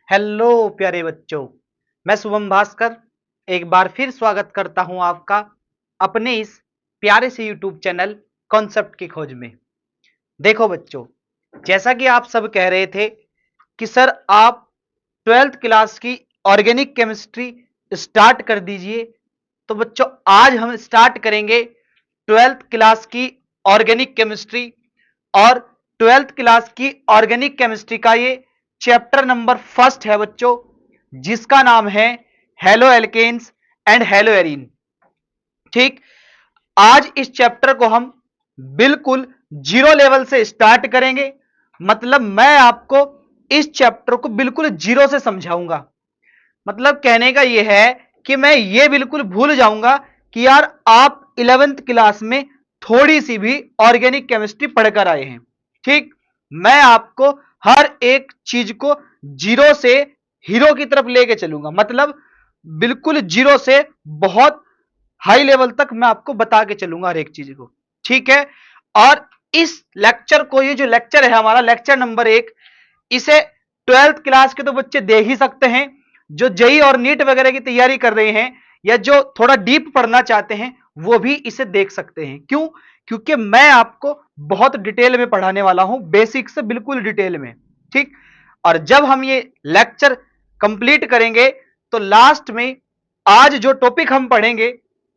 Hello प्यारे बच्चों, मैं शुभम भास्कर एक बार फिर स्वागत करता हूं आपका अपने इस प्यारे से यूट्यूब चैनल कॉन्सेप्ट की खोज में। देखो बच्चों, जैसा कि आप सब कह रहे थे कि सर आप 12th क्लास की ऑर्गेनिक केमिस्ट्री स्टार्ट कर दीजिए, तो बच्चों आज हम स्टार्ट करेंगे 12th क्लास की ऑर्गेनिक केमिस्ट्री। और 12th क्लास की ऑर्गेनिक केमिस्ट्री का ये चैप्टर नंबर फर्स्ट है बच्चों, जिसका नाम है haloalkanes and haloarenes. ठीक, आज इस चैप्टर को हम बिल्कुल जीरो लेवल से स्टार्ट करेंगे। मतलब मैं आपको इस चैप्टर को बिल्कुल जीरो से समझाऊंगा। मतलब कहने का यह है कि मैं ये बिल्कुल भूल जाऊंगा कि यार आप 11th क्लास में थोड़ी सी भी ऑर्गेनिक केमिस्ट्री पढ़कर आए हैं। ठीक, मैं आपको हर एक चीज को जीरो से हीरो की तरफ लेके चलूंगा। मतलब बिल्कुल जीरो से बहुत हाई लेवल तक मैं आपको बता के चलूंगा हर एक चीज को। ठीक है, और इस लेक्चर को, ये जो लेक्चर है हमारा लेक्चर नंबर 1, इसे 12th क्लास के तो बच्चे दे ही सकते हैं, जो जेई और नीट वगैरह की तैयारी कर रहे हैं या जो थोड़ा डीप पढ़ना चाहते हैं वो भी इसे देख सकते हैं। क्यों? क्योंकि मैं आपको बहुत डिटेल में पढ़ाने वाला हूं, बेसिक से बिल्कुल डिटेल में। ठीक, और जब हम ये लेक्चर कंप्लीट करेंगे तो लास्ट में आज जो टॉपिक हम पढ़ेंगे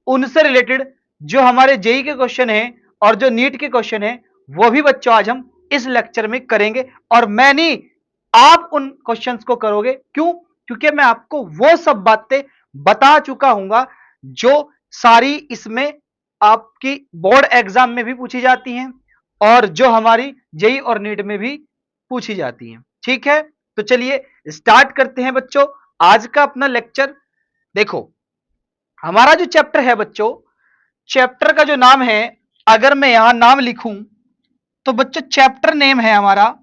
उनसे रिलेटेड जो हमारे जेई के क्वेश्चन हैं और जो नीट के क्वेश्चन हैं वो भी बच्चों आज हम इस लेक्चर में करेंगे। और मैं नहीं, आप उन क्वेश्चंस को करोगे। क्यों? क्योंकि मैं आपको वो सब बातें बता चुका हूंगा जो सारी इसमें आपकी बोर्ड एग्जाम में भी पूछी जाती हैं और जो हमारी जेई और नीट में भी पूछी जाती हैं। ठीक है, तो चलिए स्टार्ट करते हैं बच्चों आज का अपना लेक्चर। देखो, हमारा जो चैप्टर है बच्चों, चैप्टर का जो नाम है, अगर मैं यहां नाम लिखूं तो बच्चों चैप्टर नेम है हमारा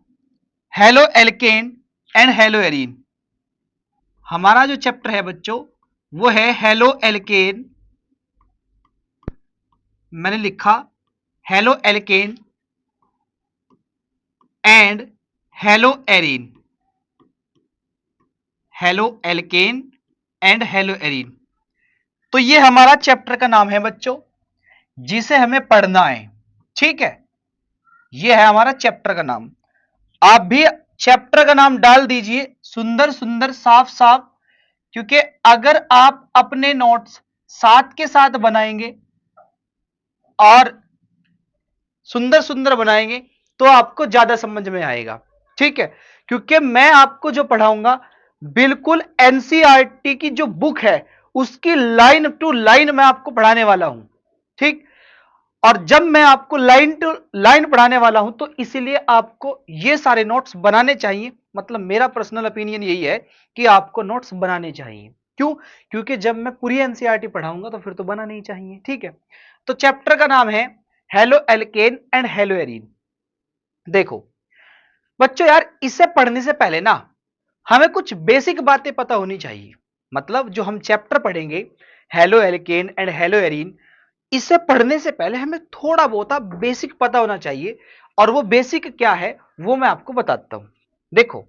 halo alkane and hello arene. हमारा जो चैप्टर है बच्चों वो है हेलो एल्केन, मैंने लिखा halo alkane and hello arene. Halo alkane and hello arene, तो ये हमारा चैप्टर का नाम है बच्चों, जिसे हमें पढ़ना है। ठीक है, ये है हमारा चैप्टर का नाम। आप भी चैप्टर का नाम डाल दीजिए सुंदर सुंदर साफ साफ, क्योंकि अगर आप अपने नोट्स साथ के साथ बनाएंगे और सुंदर सुंदर बनाएंगे तो आपको ज्यादा समझ में आएगा। ठीक है, क्योंकि मैं आपको जो पढ़ाऊंगा बिल्कुल एनसीईआरटी की जो बुक है उसकी लाइन टू लाइन मैं आपको पढ़ाने वाला हूं। ठीक, और जब मैं आपको लाइन टू लाइन पढ़ाने वाला हूं तो इसीलिए आपको ये सारे नोट्स बनाने चाहिए। मतलब मेरा पर्सनल ओपिनियन यही है कि आपको नोट्स बनाने चाहिए। क्यों? क्योंकि जब मैं पूरी एनसीईआरटी पढ़ाऊंगा तो फिर तो बनाना ही चाहिए। ठीक है, तो चैप्टर का नाम है halo alkane and hello arene. देखो बच्चों, यार इसे पढ़ने से पहले ना हमें कुछ बेसिक बातें पता होनी चाहिए। मतलब जो हम चैप्टर पढ़ेंगे halo alkane and hello arene, इसे पढ़ने से पहले हमें थोड़ा बहुत बेसिक पता होना चाहिए। और वो बेसिक क्या है वो मैं आपको बताता हूं। देखो,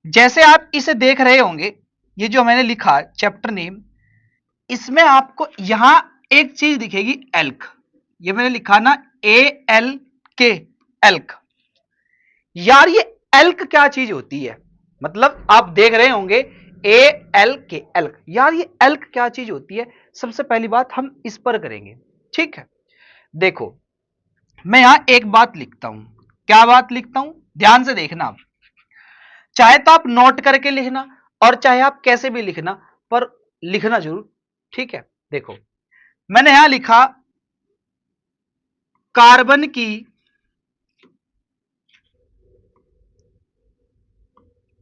जैसे आप इसे देख रहे होंगे, ये जो मैंने लिखा चैप्टर नेम, इसमें आपको यहां एक चीज दिखेगी एल्क। ये मैंने लिखा ना ALK, एल्क। यार ये एल्क क्या चीज होती है? मतलब आप देख रहे होंगे ALK, एल्क। यार ये एल्क क्या चीज होती है, सबसे पहली बात हम इस पर करेंगे। ठीक है, देखो मैं यहां एक बात लिखता हूं। क्या बात लिखता हूं? ध्यान से देखना आप, चाहे तो आप नोट करके लिखना और चाहे आप कैसे भी लिखना, पर लिखना जरूर। ठीक है, देखो मैंने यहां लिखा कार्बन की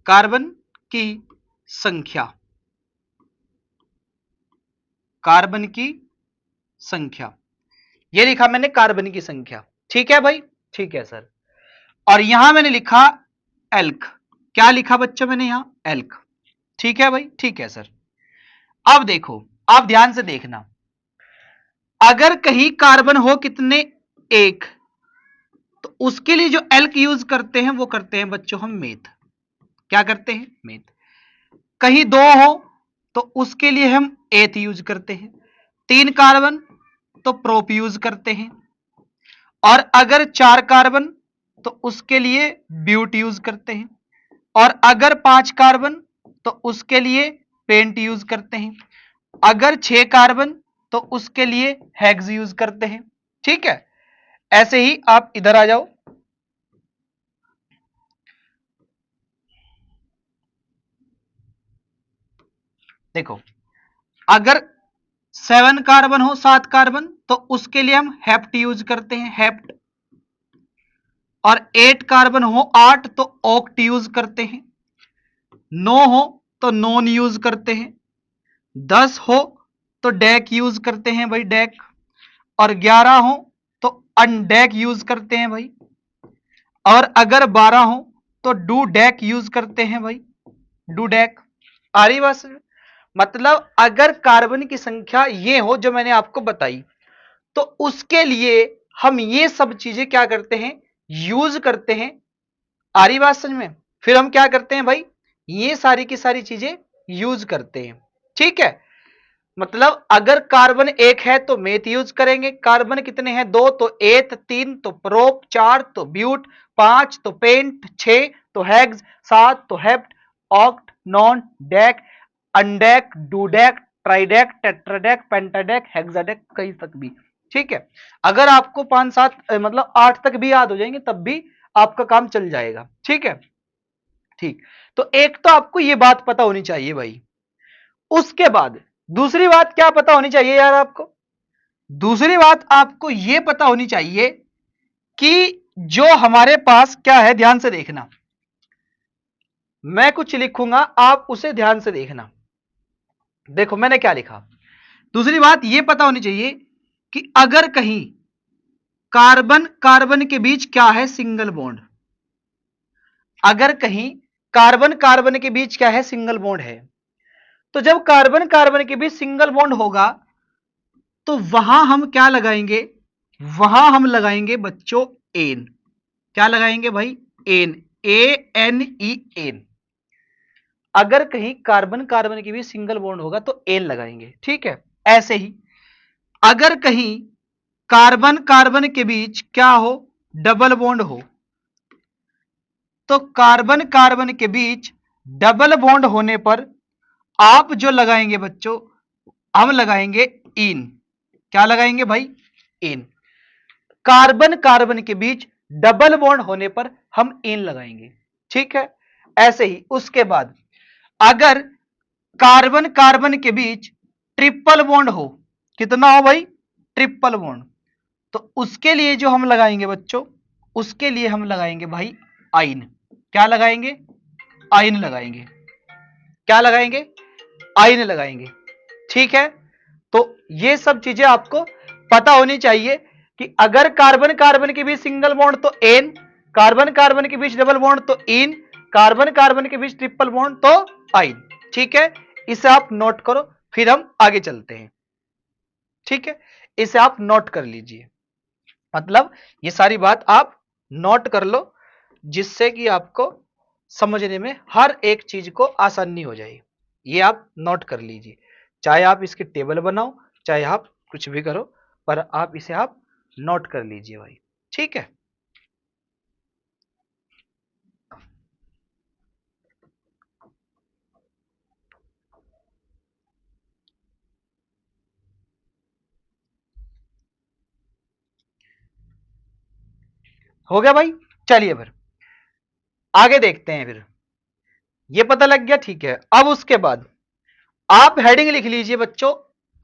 कार्बन की संख्या, कार्बन की संख्या, ये लिखा मैंने कार्बन की संख्या। ठीक है भाई, ठीक है सर। और यहां मैंने लिखा एल्क। क्या लिखा बच्चों मैंने यहां? एल्क। ठीक है भाई, ठीक है सर। अब देखो, आप ध्यान से देखना, अगर कहीं कार्बन हो कितने, एक, तो उसके लिए जो एल्क यूज करते हैं वो करते हैं बच्चों हम मेथ। क्या करते हैं? मेथ। कहीं 2 हो तो उसके लिए हम एथ यूज करते हैं, 3 कार्बन तो प्रोप यूज करते हैं, और अगर 4 कार्बन तो उसके लिए ब्यूट यूज करते हैं, और अगर 5 कार्बन तो उसके लिए पेंट यूज करते हैं, अगर 6 कार्बन तो उसके लिए हेक्स यूज करते हैं। ठीक है, ऐसे ही आप इधर आ जाओ। देखो, अगर 7 कार्बन हो, 7 कार्बन, तो उसके लिए हम हेप्ट यूज करते हैं, हेप्ट। और 8 कार्बन हो, 8, तो ऑक्ट यूज करते हैं। 9 हो तो नॉन यूज करते हैं। 10 हो तो डेक यूज करते हैं भाई, डेक। और 11 हो तो अनडेक यूज करते हैं भाई। और अगर 12 हो तो डू डेक यूज करते हैं भाई, डू डेक। आ रही बात समझ? मतलब अगर कार्बन की संख्या ये हो जो मैंने आपको बताई, तो उसके लिए हम ये सब चीजें क्या करते हैं, यूज करते हैं। आ रही बात समझ में? फिर हम क्या करते हैं भाई, ये सारी की सारी चीजें यूज करते हैं। ठीक है, मतलब अगर कार्बन 1 है तो मेथ यूज करेंगे, कार्बन कितने हैं 2 तो एथ, 3 तो प्रोप, 4 तो ब्यूट, 5 तो पेंट, 6 तो हेक्स, 7 तो hept, oct, non, dec, undec, dodec, tridec, tetradec, pentadec, hexadec, कहीं तक भी। ठीक है, अगर आपको 5-7 मतलब 8 तक भी याद हो जाएंगे तब भी आपका काम चल जाएगा। ठीक है, ठीक। तो एक तो आपको ये बात पता होनी चाहिए भाई। उसके बाद दूसरी बात क्या पता होनी चाहिए यार आपको? दूसरी बात आपको यह पता होनी चाहिए कि जो हमारे पास क्या है, ध्यान से देखना। मैं कुछ लिखूंगा, आप उसे ध्यान से देखना। देखो मैंने क्या लिखा। दूसरी बात यह पता होनी चाहिए कि अगर कहीं कार्बन कार्बन के बीच क्या है, सिंगल बॉन्ड। अगर कहीं कार्बन कार्बन के बीच क्या है, सिंगल बॉन्ड है, तो जब कार्बन कार्बन के बीच सिंगल बॉन्ड होगा तो वहां हम क्या लगाएंगे, वहां हम लगाएंगे बच्चों एन। क्या लगाएंगे भाई, N, A N E N. अगर कहीं कार्बन कार्बन के बीच सिंगल बॉन्ड होगा तो एन लगाएंगे। ठीक है, ऐसे ही अगर कहीं कार्बन कार्बन के बीच क्या हो, डबल बॉन्ड हो, तो कार्बन कार्बन के बीच डबल बॉन्ड होने पर आप जो लगाएंगे बच्चों, हम लगाएंगे इन। क्या लगाएंगे भाई, इन। कार्बन कार्बन के बीच डबल बॉन्ड होने पर हम इन लगाएंगे। ठीक है, ऐसे ही उसके बाद अगर कार्बन कार्बन के बीच ट्रिपल बॉन्ड हो, कितना हो भाई, ट्रिपल बॉन्ड, तो उसके लिए जो हम लगाएंगे बच्चों, उसके लिए हम लगाएंगे भाई आइन। क्या लगाएंगे, आइन लगाएंगे। क्या लगाएंगे, आइन लगाएंगे। ठीक है, तो ये सब चीजें आपको पता होनी चाहिए कि अगर कार्बन कार्बन के बीच सिंगल बॉन्ड तो एन, कार्बन कार्बन के बीच डबल बॉन्ड तो इन, कार्बन कार्बन के बीच ट्रिपल बॉन्ड तो आइन। ठीक है, इसे आप नोट करो, फिर हम आगे चलते हैं। ठीक है, इसे आप नोट कर लीजिए। मतलब ये सारी बात आप नोट कर लो, जिससे कि आपको समझने में हर एक चीज को आसानी हो जाए। ये आप नोट कर लीजिए, चाहे आप इसकी टेबल बनाओ, चाहे आप कुछ भी करो, पर आप इसे आप नोट कर लीजिए भाई। ठीक है, हो गया भाई। चलिए फिर आगे देखते हैं। फिर ये पता लग गया, ठीक है। अब उसके बाद आप हेडिंग लिख लीजिए बच्चों,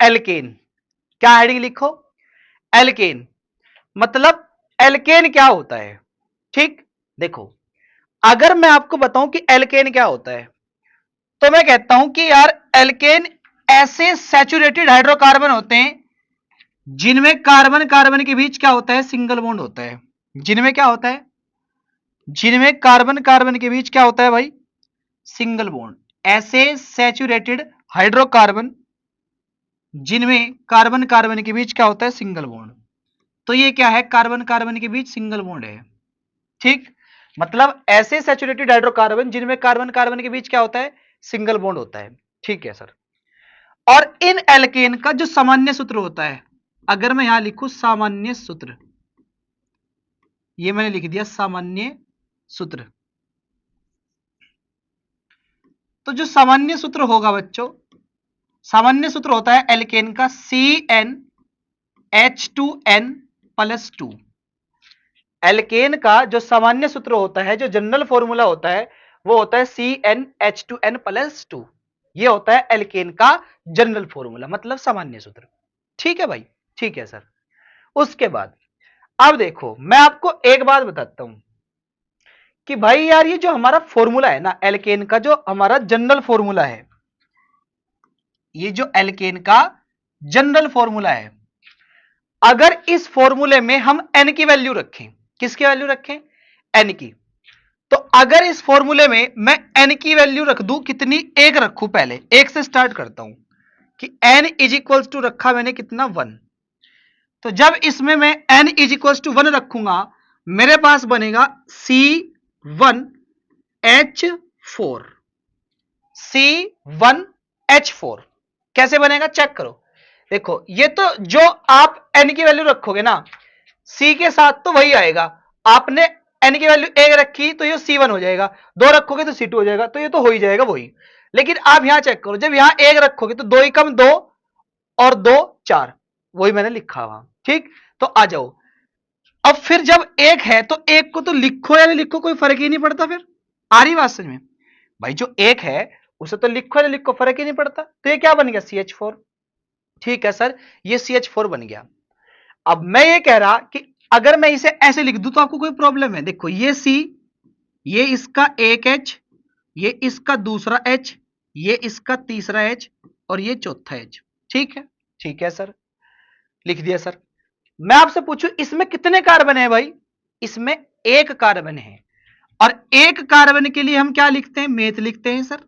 एल्केन। क्या हेडिंग लिखो, एल्केन। मतलब एल्केन क्या होता है। ठीक, देखो अगर मैं आपको बताऊं कि एल्केन क्या होता है, तो मैं कहता हूं कि यार एल्केन ऐसे सैचुरेटेड हाइड्रोकार्बन होते हैं जिनमें कार्बन कार्बन के बीच क्या होता है, सिंगल बॉन्ड होता है। जिनमें क्या होता है, जिनमें कार्बन कार्बन के बीच क्या होता है भाई, सिंगल बॉन्ड। ऐसे सैचुरेटेड हाइड्रोकार्बन जिनमें कार्बन कार्बन के बीच क्या होता है, सिंगल बॉन्ड। तो ये क्या है, कार्बन कार्बन के बीच सिंगल बॉन्ड है। ठीक, मतलब ऐसे सैचुरेटेड हाइड्रोकार्बन जिनमें कार्बन कार्बन के बीच क्या होता है, सिंगल बॉन्ड होता है। ठीक है सर। और इन एल्केन का जो सामान्य सूत्र होता है, अगर मैं यहां लिखूं सामान्य सूत्र, ये मैंने लिख दिया सामान्य सूत्र। तो जो सामान्य सूत्र होगा बच्चों, सामान्य सूत्र होता है एल्केन का CnH2n+2। एल्केन का जो सामान्य सूत्र होता है, जो जनरल फॉर्मूला होता है, वो होता है CnH2n+2। ये होता है एल्केन का जनरल फॉर्मूला, मतलब सामान्य सूत्र। ठीक है भाई, ठीक है सर। उसके बाद अब देखो, मैं आपको एक बात बताता हूं कि भाई यार, ये जो हमारा फॉर्मूला है ना एल्केन का, जो हमारा जनरल फॉर्मूला है, ये जो एल्केन का जनरल फॉर्मूला है, अगर इस फॉर्मूले में हम एन की वैल्यू रखें, किसकी वैल्यू रखें? एन की। तो अगर इस फॉर्मूले में मैं एन की वैल्यू रख दूं, कितनी? एक रखूं, पहले एक से स्टार्ट करता हूं कि एन इज इक्वल्स टू रखा मैंने कितना? 1। तो जब इसमें मैं एन इज इक्वल्स टू 1 रखूंगा, मेरे पास बनेगा C1H4। C1H4 कैसे बनेगा चेक करो। देखो, ये तो जो आप एन की वैल्यू रखोगे ना, सी के साथ तो वही आएगा। आपने एन की वैल्यू 1 रखी तो ये C1 हो जाएगा, 2 रखोगे तो C2 हो जाएगा, तो ये तो हो ही जाएगा वही। लेकिन आप यहां चेक करो, जब यहां 1 रखोगे तो 2 ही कम 2 और 2 4, वही मैंने लिखा वहां। ठीक, तो आ जाओ। अब फिर जब 1 है तो 1 को तो लिखो या नहीं लिखो कोई फर्क ही नहीं पड़ता। फिर आ रही बात समझ में? भाई जो 1 है उसे तो लिखो या लिखो, फर्क ही नहीं पड़ता। तो ये क्या बन गया? CH4। ठीक है सर, ये CH4 बन गया। अब मैं ये कह रहा कि अगर मैं इसे ऐसे लिख दूं तो आपको कोई प्रॉब्लम है? देखो, ये C, ये इसका एक H, ये इसका दूसरा H, ये इसका तीसरा H और ये चौथा H। ठीक है, ठीक है सर, लिख दिया सर। मैं आपसे पूछूं इसमें कितने कार्बन है भाई? इसमें एक कार्बन है, और एक कार्बन के लिए हम क्या लिखते हैं? मेथ लिखते हैं सर।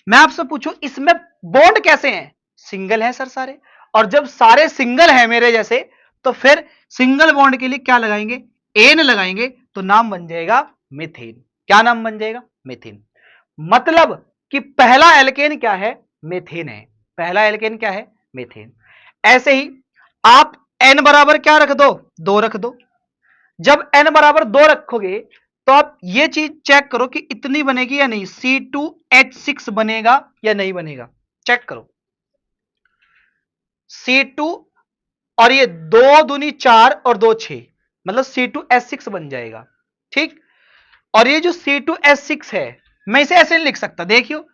मैं आपसे पूछूं इसमें बॉन्ड कैसे हैं? सिंगल है सर सारे। और जब सारे सिंगल है मेरे जैसे, तो फिर सिंगल बॉन्ड के लिए क्या लगाएंगे? एन लगाएंगे, तो नाम बन जाएगा मीथेन। क्या नाम बन जाएगा? मीथेन। मतलब कि पहला एल्केन क्या है? मीथेन है। पहला एल्केन क्या है? मीथेन। ऐसे ही आप एन बराबर क्या रख दो? 2 रख दो। जब एन बराबर 2 रखोगे तो आप ये चीज चेक करो कि इतनी बनेगी या नहीं, C2H6 बनेगा या नहीं बनेगा, चेक करो। C2 और ये 2 दूनी 4 और 2 6, मतलब C2H6 बन जाएगा। ठीक, और ये जो C2H6 है, मैं इसे ऐसे नहीं लिख सकता। देखियो,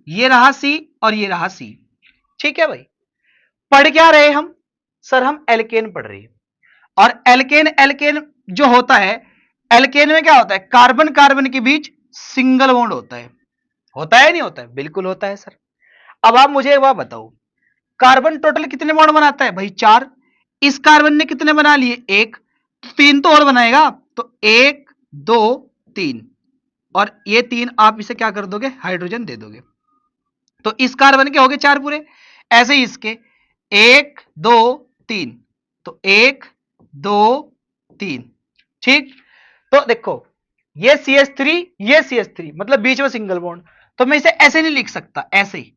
ये रहा C और ये रहा C। ठीक है भाई, पढ़ क्या रहे हम? सर हम एल्केन पढ़ रहे हैं। और एल्केन, एल्केन जो होता है, एल्केन में क्या होता है? कार्बन कार्बन के बीच सिंगल बॉन्ड होता है। होता है नहीं होता है? बिल्कुल होता है सर। अब आप मुझे एक बात बताओ, कार्बन टोटल कितने बॉन्ड बनाता है भाई? 4। इस कार्बन ने कितने बना लिए? 1। 3 तो और बनाएगा, तो 1 2 3, और ये 3 आप इसे क्या कर दोगे? हाइड्रोजन दे दोगे। तो इस कार्बन के हो गए 4 पूरे। ऐसे ही इसके 1 2 3, तो 1 2 3। ठीक, तो देखो, ये CH3, ये CH3, मतलब बीच में सिंगल बॉन्ड। तो मैं इसे ऐसे नहीं लिख सकता, ऐसे ही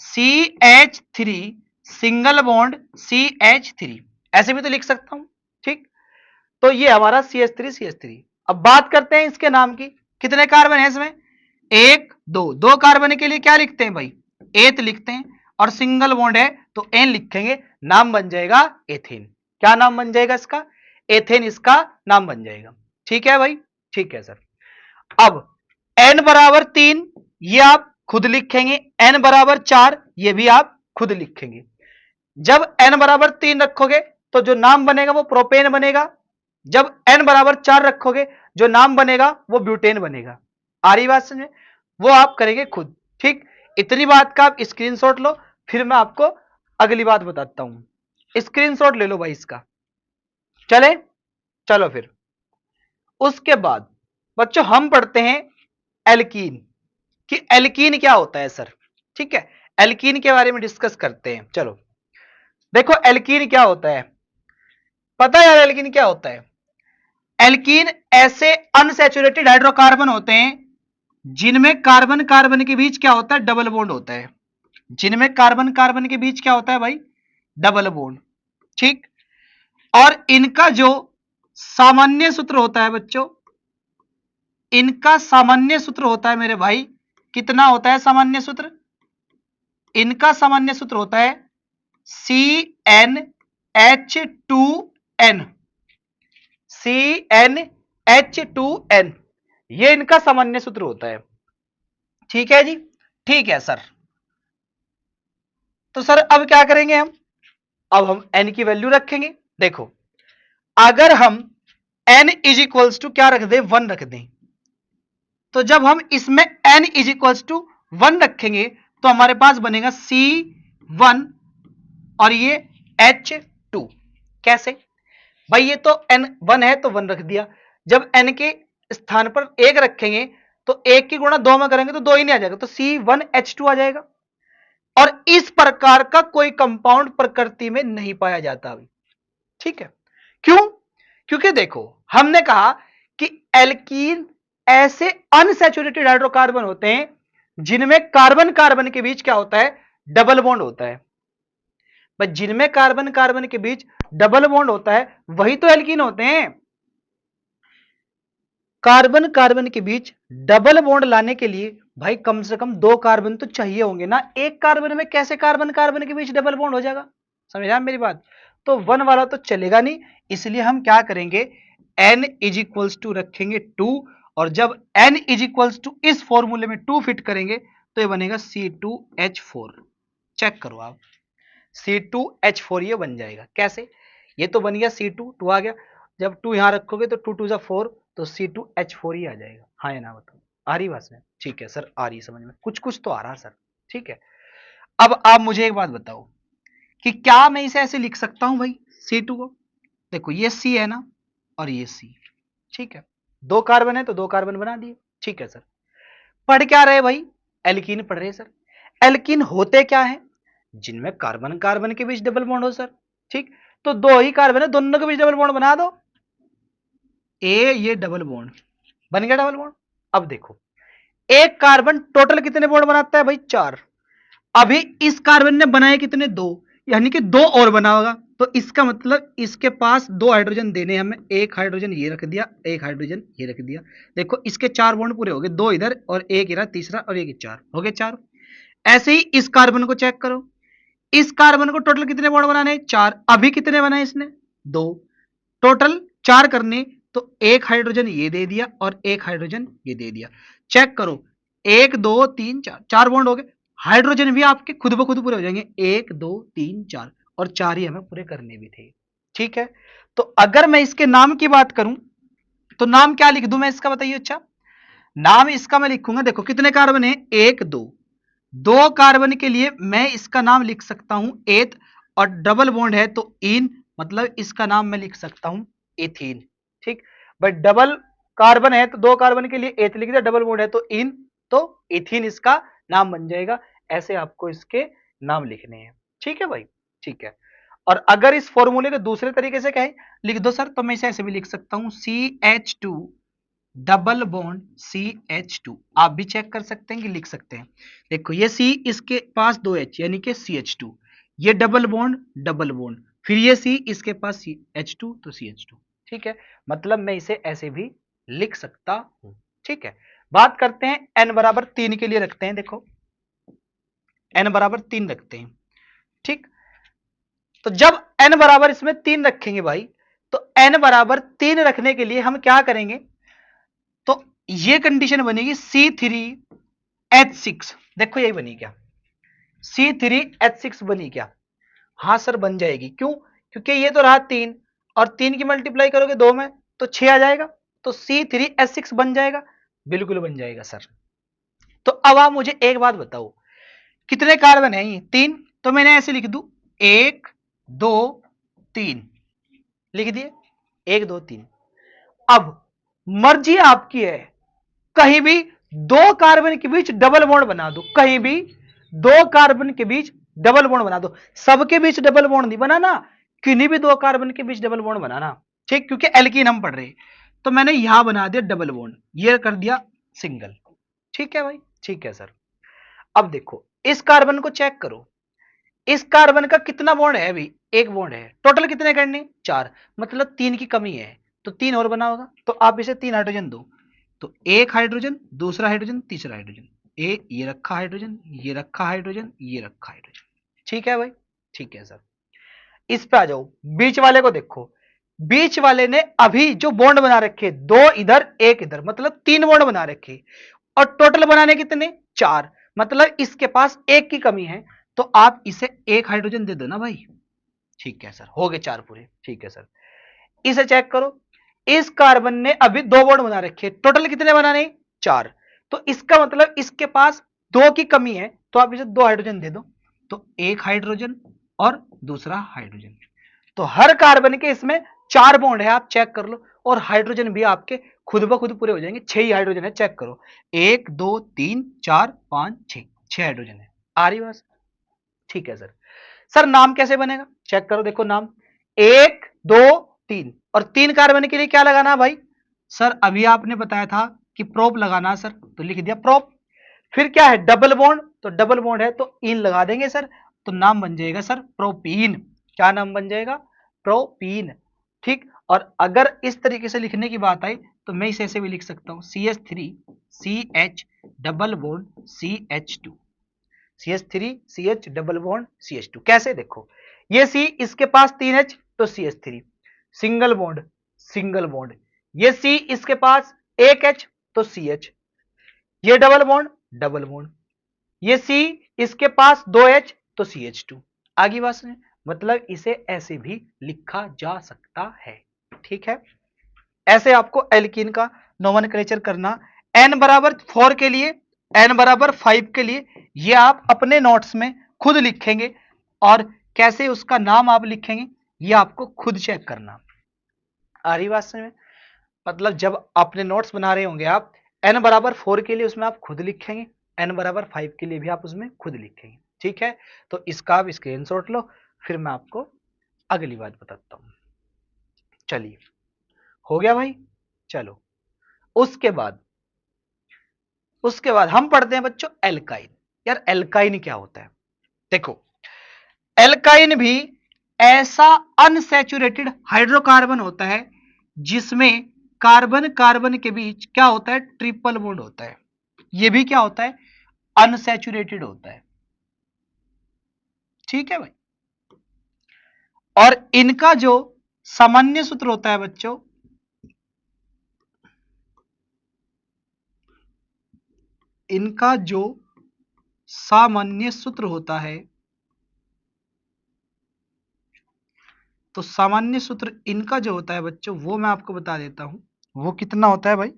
CH3 सिंगल बॉन्ड CH3, ऐसे भी तो लिख सकता हूं। ठीक, तो ये हमारा CH3। अब बात करते हैं इसके नाम की। कितने कार्बन है इसमें? 1 2। 2 कार्बन के लिए क्या लिखते हैं भाई? एथ लिखते हैं, और सिंगल बॉन्ड है तो एन लिखेंगे, नाम बन जाएगा एथेन। क्या नाम बन जाएगा इसका? एथेन इसका नाम बन जाएगा। ठीक है भाई, ठीक है सर। अब n बराबर 3 ये आप खुद लिखेंगे, n बराबर 4 ये भी आप खुद लिखेंगे। जब n बराबर 3 रखोगे तो जो नाम बनेगा वो प्रोपेन बनेगा। जब n बराबर 4 रखोगे, जो नाम बनेगा वो ब्यूटेन बनेगा। आ रही बात समझ में? वो आप करेंगे खुद। ठीक, इतनी बात का आप स्क्रीनशॉट लो, फिर मैं आपको अगली बात बताता हूं। स्क्रीनशॉट ले लो भाई इसका। चले, चलो फिर। उसके बाद बच्चों हम पढ़ते हैं एल्कीन, कि एल्कीन क्या होता है सर। ठीक है, एल्कीन के बारे में डिस्कस करते हैं। चलो देखो, एल्कीन क्या होता है? पता है यार एल्कीन क्या होता है? एल्कीन ऐसे अनसैचुरेटेड हाइड्रोकार्बन होते हैं जिनमें कार्बन कार्बन के बीच क्या होता है, डबल बॉन्ड होता है। जिनमें कार्बन कार्बन के बीच क्या होता है भाई, डबल बॉन्ड। ठीक, और इनका जो सामान्य सूत्र होता है बच्चों, इनका सामान्य सूत्र होता है मेरे भाई, कितना होता है सामान्य सूत्र, इनका सामान्य सूत्र होता है CnH2n। CnH2n, ये इनका सामान्य सूत्र होता है। ठीक है जी, ठीक है सर। तो सर अब क्या करेंगे हम, अब हम n की वैल्यू रखेंगे। देखो, अगर हम n इज इक्वल्स टू क्या रख दें, 1 रख दें, तो जब हम इसमें n इज इक्वल्स टू 1 रखेंगे तो हमारे पास बनेगा C1 और ये H2। कैसे भाई, ये तो n 1 है तो 1 रख दिया, जब n के स्थान पर 1 रखेंगे तो 1 की गुणा 2 में करेंगे तो 2 ही नहीं आ जाएगा, तो C1H2 आ जाएगा। और इस प्रकार का कोई कंपाउंड प्रकृति में नहीं पाया जाता अभी। ठीक है, क्यों, क्योंकि देखो हमने कहा कि एल्कीन ऐसे अनसैचुरेटेड हाइड्रोकार्बन होते हैं जिनमें कार्बन कार्बन के बीच क्या होता है, डबल बॉन्ड होता है। बस जिनमें कार्बन कार्बन के बीच डबल बॉन्ड होता है वही तो एल्कीन होते हैं। कार्बन कार्बन के बीच डबल बॉन्ड लाने के लिए भाई कम से कम 2 कार्बन तो चाहिए होंगे ना, एक कार्बन में कैसे कार्बन कार्बन के बीच डबल बॉन्ड हो जाएगा, समझा मेरी बात। तो 1 वाला तो चलेगा नहीं, इसलिए हम क्या करेंगे, n इज इक्वल्स टू रखेंगे 2, और जब n इज इक्वल्स टू इस फॉर्मूले में 2 फिट करेंगे तो ये बनेगा C2H4। चेक करो आप, C2H4 ये बन जाएगा। कैसे, ये तो बन गया C2, 2 आ गया, जब 2 यहां रखोगे तो 2 2 जा 4, तो C2H4 ही आ जाएगा। हाँ या ना बताओ, आ रही बात में, ठीक है सर, आ रही समझ में, कुछ कुछ तो आ रहा सर। ठीक है, अब आप मुझे एक बात बताओ कि क्या मैं इसे ऐसे लिख सकता हूं भाई C2 को, देखो ये C है ना और ये C, ठीक है, 2 कार्बन है तो 2 कार्बन बना दिए। ठीक है सर, पढ़ क्या रहे भाई, एल्कीन पढ़ रहे सर। एल्कीन होते क्या है, जिनमें कार्बन कार्बन के बीच डबल बॉन्ड हो सर। ठीक, तो 2 ही कार्बन है, दोनों के बीच डबल बॉन्ड बना दो, ये डबल बॉन्ड बन गया, डबल बॉन्ड। अब देखो, एक कार्बन टोटल कितने बॉन्ड बनाता है भाई, 4। अभी इस कार्बन ने बनाए कितने, 2, यानी कि 2 और बनाओगा, तो इसका मतलब इसके पास 2 हाइड्रोजन देने हमें, एक हाइड्रोजन ये रख दिया, एक हाइड्रोजन ये रख दिया। देखो इसके 4 बॉन्ड पूरे हो गए, 2 इधर और एक इधर, तीसरा और एक 4 हो गए 4। ऐसे ही इस कार्बन को चेक करो, इस कार्बन को टोटल कितने बॉन्ड बनाने, 4। अभी कितने बनाए इसने, 2, टोटल 4 करने, तो एक हाइड्रोजन ये दे दिया और एक हाइड्रोजन ये दे दिया। चेक करो, 1 2 3 4, 4 बॉन्ड हो गए। हाइड्रोजन भी आपके खुद ब खुद पूरे हो जाएंगे, 1 2 3 4, और 4 ही हमें पूरे करने भी थे। ठीक है, तो अगर मैं इसके नाम की बात करूं तो नाम क्या लिख दूं मैं इसका, बताइए। अच्छा, नाम इसका मैं लिखूंगा, देखो कितने कार्बन है, 1 2, 2 कार्बन के लिए मैं इसका नाम लिख सकता हूं एथ, और डबल बॉन्ड है तो इन, मतलब इसका नाम मैं लिख सकता हूं एथीन। ठीक, बट डबल कार्बन है तो 2 कार्बन के लिए एथ लिख दिया, डबल बॉन्ड है तो इन, तो एथीन इसका नाम बन जाएगा। ऐसे आपको इसके नाम लिखने हैं। ठीक है भाई, ठीक है। और अगर इस फॉर्मूले को दूसरे तरीके से कहें लिख दो सर, तो मैं इसे ऐसे भी लिख सकता हूं CH2 डबल बॉन्ड CH2, आप भी चेक कर सकते हैं कि लिख सकते हैं। देखो ये C, इसके पास 2 H यानी कि CH2, ये डबल बॉन्ड, फिर ये C, इसके पास CH2 तो CH2। ठीक है, मतलब मैं इसे ऐसे भी लिख सकता हूं। ठीक है, बात करते हैं n बराबर 3 के लिए रखते हैं। देखो n बराबर 3 रखते हैं। ठीक, तो जब n बराबर इसमें 3 रखेंगे भाई, तो n बराबर 3 रखने के लिए हम क्या करेंगे, तो ये कंडीशन बनेगी C3H6। देखो यही बनी क्या, C3H6 बनी क्या, हाँ सर बन जाएगी। क्यों, क्योंकि ये तो रहा 3 और 3 की मल्टीप्लाई करोगे 2 में तो 6 आ जाएगा, तो C3H6 बन जाएगा, बिल्कुल बन जाएगा सर। तो अब आप मुझे एक बात बताओ, कितने कार्बन है ये, 3, तो मैंने ऐसे लिख दूं 1 2 3, लिख दिए 1 2 3। अब मर्जी आपकी है, कहीं भी 2 कार्बन के बीच डबल बॉन्ड बना दो, कहीं भी 2 कार्बन के बीच डबल बॉन्ड बना दो, सबके बीच डबल बॉन्ड नहीं बनाना, किन्हीं भी 2 कार्बन के बीच डबल बॉन्ड बनाना। ठीक, क्योंकि एल्कीन हम पढ़ रहे हैं, तो मैंने यहां बना दिया डबल बॉन्ड, ये कर दिया सिंगल। ठीक है भाई, ठीक है सर। अब देखो इस कार्बन को चेक करो, इस कार्बन का कितना बॉन्ड है अभी, एक बॉन्ड है, टोटल कितने करने, 4, मतलब 3 की कमी है, तो 3 और बना होगा, तो आप इसे 3 हाइड्रोजन दो, तो एक हाइड्रोजन, दूसरा हाइड्रोजन, तीसरा हाइड्रोजन, ये रखा हाइड्रोजन, ये रखा हाइड्रोजन, ये रखा हाइड्रोजन। ठीक है भाई, ठीक है सर। इस पे आ जाओ, बीच वाले को देखो, बीच वाले ने अभी जो बॉन्ड बना रखे, 2 इधर 1 इधर, मतलब 3 बॉन्ड बना रखे, और टोटल बनाने कितने, 4, मतलब इसके पास 1 की कमी है, तो आप इसे 1 हाइड्रोजन दे दो ना भाई। ठीक है सर, हो गए 4 पूरे। ठीक है सर, इसे चेक करो, इस कार्बन ने अभी 2 बॉन्ड बना रखे, टोटल कितने बनाने, 4, तो इसका मतलब इसके पास 2 की कमी है, तो आप इसे 2 हाइड्रोजन दे दो, तो 1 हाइड्रोजन और दूसरा हाइड्रोजन, तो हर कार्बन के इसमें 4 बॉन्ड है, आप चेक कर लो, और हाइड्रोजन भी आपके खुद ब खुद पूरे हो जाएंगे, 6 ही हाइड्रोजन है, चेक करो, 1 2 3 4 5 6 हाइड्रोजन है। आ रही बात? ठीक है सर। सर नाम कैसे बनेगा, चेक करो, देखो नाम 1 2 3, और 3 कार्बन के लिए क्या लगाना भाई, सर अभी आपने बताया था कि प्रोप लगाना सर, तो लिख दिया प्रोप। फिर क्या है, डबल बॉन्ड, तो डबल बॉन्ड है तो इन लगा देंगे सर, तो नाम बन जाएगा सर प्रोपीन। क्या नाम बन जाएगा, प्रोपीन। ठीक, और अगर इस तरीके से लिखने की बात आई तो मैं इसे ऐसे भी लिख सकता हूं, CH3 CH double bond CH2, CH3 CH double bond CH2। कैसे, देखो ये C, इसके पास 3H, तो CH3, single bond single bond, ये C इसके पास 1H, तो CH, ये डबल बॉन्ड, ये C इसके पास 2H, तो CH2। आगे बात सुनिए, मतलब इसे ऐसे भी लिखा जा सकता है। ठीक है, ऐसे आपको एल्कीन का नोमेनक्लेचर करना, n बराबर 4 के लिए, n बराबर 5 के लिए, ये आप अपने नोट्स में खुद लिखेंगे, और कैसे उसका नाम आप लिखेंगे ये आपको खुद चेक करना। आ रही बात समझ में, मतलब जब अपने नोट्स बना रहे होंगे आप, n बराबर 4 के लिए उसमें आप खुद लिखेंगे, n बराबर 5 के लिए भी आप उसमें खुद लिखेंगे। ठीक है, तो इसका आप स्क्रीनशॉट लो, फिर मैं आपको अगली बात बताता हूं। चलिए, हो गया भाई, चलो उसके बाद हम पढ़ते हैं बच्चों एल्काइन। यार एल्काइन क्या होता है, देखो एल्काइन भी ऐसा अनसैचुरेटेड हाइड्रोकार्बन होता है जिसमें कार्बन कार्बन के बीच क्या होता है, ट्रिपल बॉन्ड होता है। ये भी क्या होता है, अनसैचुरेटेड होता है। ठीक है भाई, और इनका जो सामान्य सूत्र होता है बच्चों, इनका जो सामान्य सूत्र होता है, तो सामान्य सूत्र इनका जो होता है बच्चों, वो मैं आपको बता देता हूं, वो कितना होता है भाई,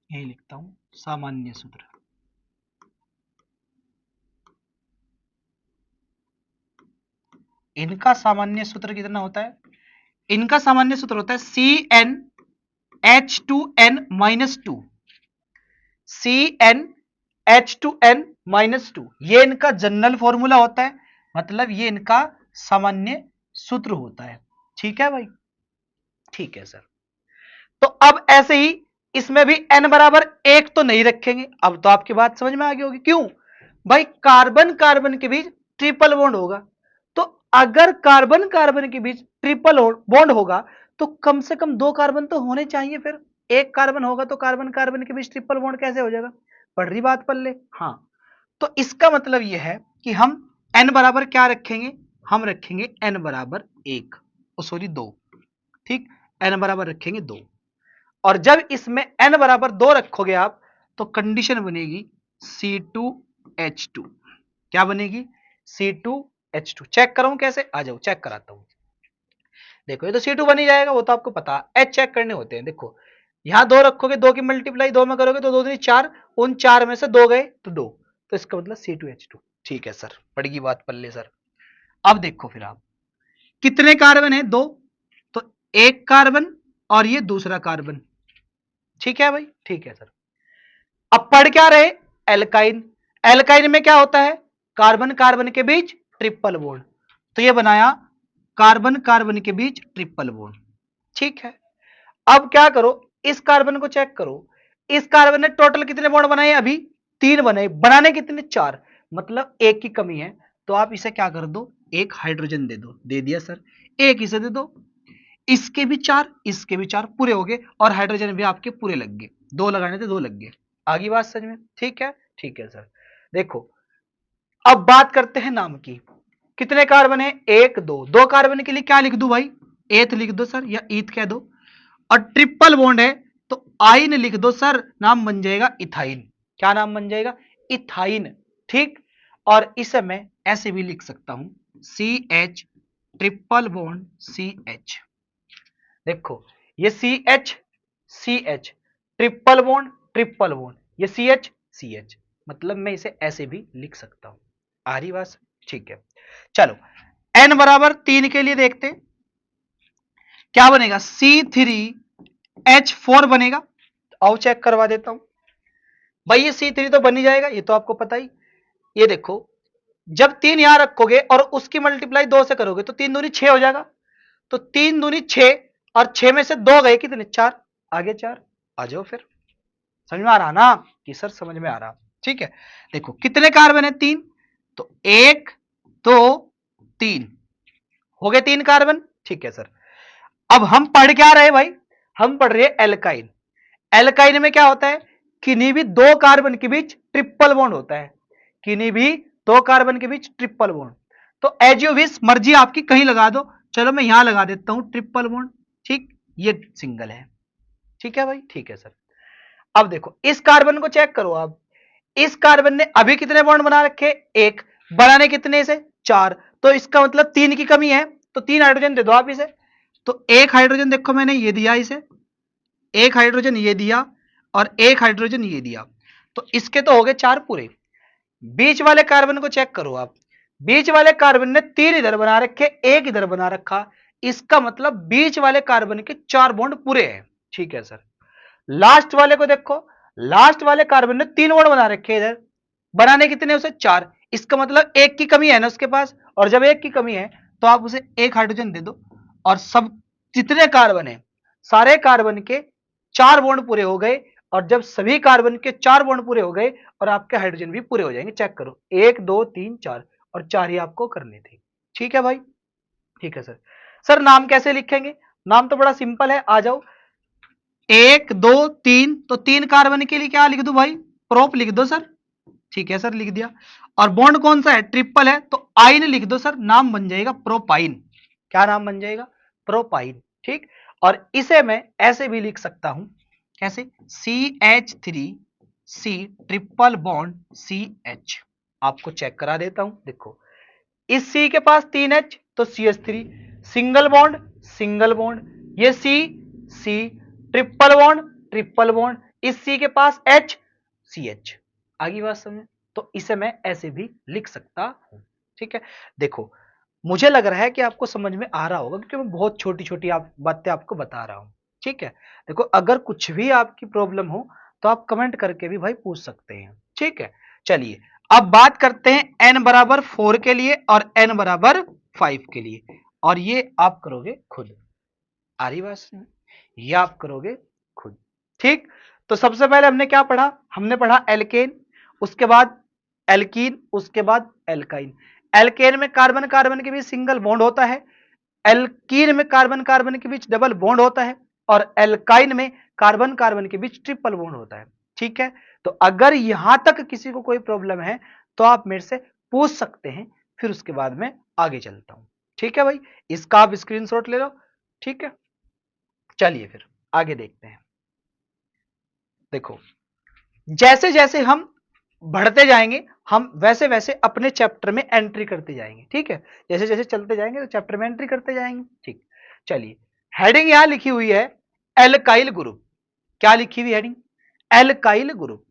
यही लिखता हूं, सामान्य सूत्र। इनका सामान्य सूत्र कितना होता है, इनका सामान्य सूत्र होता है CnH2n-2, CnH2n-2, ये इनका जनरल फॉर्मूला होता है, मतलब ये इनका सामान्य सूत्र होता है। ठीक है भाई, ठीक है सर। तो अब ऐसे ही इसमें भी n बराबर 1 तो नहीं रखेंगे, अब तो आपकी बात समझ में आ गई होगी, क्यों भाई, कार्बन कार्बन के बीच ट्रिपल बॉन्ड होगा, तो अगर कार्बन कार्बन के बीच ट्रिपल बॉन्ड होगा तो कम से कम 2 कार्बन तो होने चाहिए, फिर एक कार्बन होगा तो कार्बन कार्बन के बीच ट्रिपल बॉन्ड कैसे हो जाएगा, पढ़ रही बात पल्ले। हाँ, तो इसका मतलब यह है कि हम n बराबर क्या रखेंगे, हम रखेंगे n बराबर 1, सॉरी 2, ठीक, n बराबर रखेंगे 2, और जब इसमें n बराबर 2 रखोगे आप, तो कंडीशन बनेगी C2H2। क्या बनेगी, C2H2। चेक कराऊं कैसे, आ जाओ चेक कराता हूं। देखो ये तो C2 बन ही जाएगा, वो तो आपको पता है, H चेक करने होते हैं। देखो यहां 2 रखोगे, 2 की मल्टीप्लाई 2 में करोगे तो 2 दूनी 4, उन 4 में से 2 गए तो 2, तो इसका मतलब C2H2। ठीक है सर, पड़ेगी बात पल्ले सर। अब देखो फिर आप, कितने कार्बन है, 2, तो एक कार्बन और ये दूसरा कार्बन। ठीक है भाई, ठीक है सर। अब पढ़ क्या रहे, एल्काइन। एल्काइन में क्या होता है, कार्बन कार्बन के बीच ट्रिपल बॉन्ड, तो ये बनाया कार्बन कार्बन के बीच ट्रिपल बॉन्ड। ठीक है, अब क्या करो, इस कार्बन को चेक करो, इस कार्बन ने टोटल कितने बॉन्ड बनाए, अभी 3 बनाए, बनाने कितने 4, मतलब एक की कमी है, तो आप इसे क्या कर दो, एक हाइड्रोजन दे दो, दे दिया सर, एक इसे दे दो, इसके भी 4, इसके भी 4 पूरे हो गए, और हाइड्रोजन भी आपके पूरे लग गए, 2 लगाने थे 2 लग गए। आगे बात समझ में, ठीक है, ठीक है सर। देखो अब बात करते हैं नाम की, कितने कार्बन है, 1 2, 2 कार्बन के लिए क्या लिख दूं भाई, एथ लिख दो सर, या ईथ कह दो, और ट्रिपल बॉन्ड है तो आइन लिख दो सर, नाम बन जाएगा इथाइन। क्या नाम बन जाएगा, इथाइन, ठीक। और इसे मैं ऐसे भी लिख सकता हूं, C H triple bond C H. देखो ये सी एच ट्रिपल बॉन्ड, ये सी एच, मतलब मैं इसे ऐसे भी लिख सकता हूं। आ रही बात, ठीक है। चलो n बराबर 3 के लिए देखते हैं क्या बनेगा, C3H4 बनेगा। आओ चेक करवा देता हूं भाई, ये C3 तो बन ही जाएगा, ये तो आपको पता ही। ये देखो जब 3 यहां रखोगे और उसकी मल्टीप्लाई 2 से करोगे तो 3 दूनी 6 हो जाएगा, तो 3 दूनी 6, और 6 में से 2 गए कितने, 4, आगे 4। आ जाओ फिर, समझ में आ रहा ना कि सर समझ में आ रहा, ठीक है। देखो कितने कार्बन है, 3, तो 1 2 3 हो गए 3 कार्बन, ठीक है सर। अब हम पढ़ क्या रहे भाई, हम पढ़ रहे एल्काइन। एल्काइन में क्या होता है, किन्हीं भी 2 कार्बन के बीच ट्रिपल बॉन्ड होता है, किन्हीं भी 2 कार्बन के बीच ट्रिपल बॉन्ड। तो एज यू विश, मर्जी आपकी कहीं लगा दो, चलो मैं यहां लगा देता हूं ट्रिपल बॉन्ड, ठीक, ये सिंगल है, ठीक है भाई, ठीक है सर। अब देखो इस कार्बन को चेक करो आप, इस कार्बन ने अभी कितने बॉन्ड बना रखे, 1, बनाने कितने से 4, तो इसका मतलब 3 की कमी है, तो 3 हाइड्रोजन दे दो आप इसे। तो 1 हाइड्रोजन देखो मैंने ये दिया इसे, 1 हाइड्रोजन ये दिया, और 1 हाइड्रोजन ये दिया, तो इसके तो हो गए 4 पूरे। बीच वाले कार्बन को चेक करो आप, बीच वाले कार्बन ने 3 इधर बना रखे, 1 इधर बना रखा, इसका मतलब बीच वाले कार्बन के 4 बॉन्ड पूरे हैं, ठीक है सर। लास्ट वाले को देखो, लास्ट वाले कार्बन ने 3 बॉन्ड बना रखे, इधर बनाने कितने उसे 4, इसका मतलब 1 की कमी है ना उसके पास, और जब 1 की कमी है तो आप उसे 1 हाइड्रोजन दे दो, और सब जितने कार्बन है सारे कार्बन के 4 बॉन्ड पूरे हो गए, और जब सभी कार्बन के 4 बॉन्ड पूरे हो गए और आपके हाइड्रोजन भी पूरे हो जाएंगे, चेक करो 1 2 3 4, और 4 ही आपको करने थे, ठीक है भाई, ठीक है सर। सर नाम कैसे लिखेंगे, नाम तो बड़ा सिंपल है, आ जाओ, 1 2 3, तो 3 कार्बन के लिए क्या लिख दो भाई, प्रोप लिख दो सर, ठीक है सर लिख दिया। और बॉन्ड कौन सा है, ट्रिपल है, तो आइन लिख दो सर, नाम बन जाएगा प्रोपाइन। क्या नाम बन जाएगा, प्रोपाइन, ठीक। और इसे मैं ऐसे भी लिख सकता हूं, कैसे, CH3C ट्रिपल बॉन्ड CH। आपको चेक करा देता हूं, देखो इस C के पास 3H, तो CH3, सिंगल बॉन्ड, ये C ट्रिपल बॉन्ड, इस C के पास H, CH। आगे बात समझे, तो इसे मैं ऐसे भी लिख सकता हूं, ठीक है। देखो मुझे लग रहा है कि आपको समझ में आ रहा होगा, क्योंकि मैं बहुत छोटी छोटी बातें आपको बता रहा हूं, ठीक है। देखो अगर कुछ भी आपकी प्रॉब्लम हो तो आप कमेंट करके भी भाई पूछ सकते हैं, ठीक है। चलिए अब बात करते हैं n बराबर 4 के लिए और n बराबर 5 के लिए, और ये आप करोगे खुद, आ रही बात, ये आप करोगे खुद, ठीक। तो सबसे पहले हमने क्या पढ़ा, हमने पढ़ा एल्केन, उसके बाद एल्कीन, उसके बाद एल्काइन। एल्केन में कार्बन कार्बन के बीच सिंगल बॉन्ड होता है, एल्कीन में कार्बन कार्बन के बीच डबल बॉन्ड होता है, और एल्काइन में कार्बन कार्बन के बीच ट्रिपल बॉन्ड होता है, ठीक है। तो अगर यहां तक किसी को कोई प्रॉब्लम है तो आप मेरे से पूछ सकते हैं, फिर उसके बाद मैं आगे चलता हूं, ठीक है भाई। इसका आप स्क्रीनशॉट ले लो, ठीक है। चलिए फिर आगे देखते हैं। देखो जैसे जैसे हम बढ़ते जाएंगे हम वैसे वैसे अपने चैप्टर में एंट्री करते जाएंगे, ठीक है। जैसे जैसे चलते जाएंगे तो चैप्टर में एंट्री करते जाएंगे, ठीक। चलिए हेडिंग यहां लिखी हुई है एल्काइल ग्रुप, क्या लिखी हुई हेडिंग, एल्काइल ग्रुप,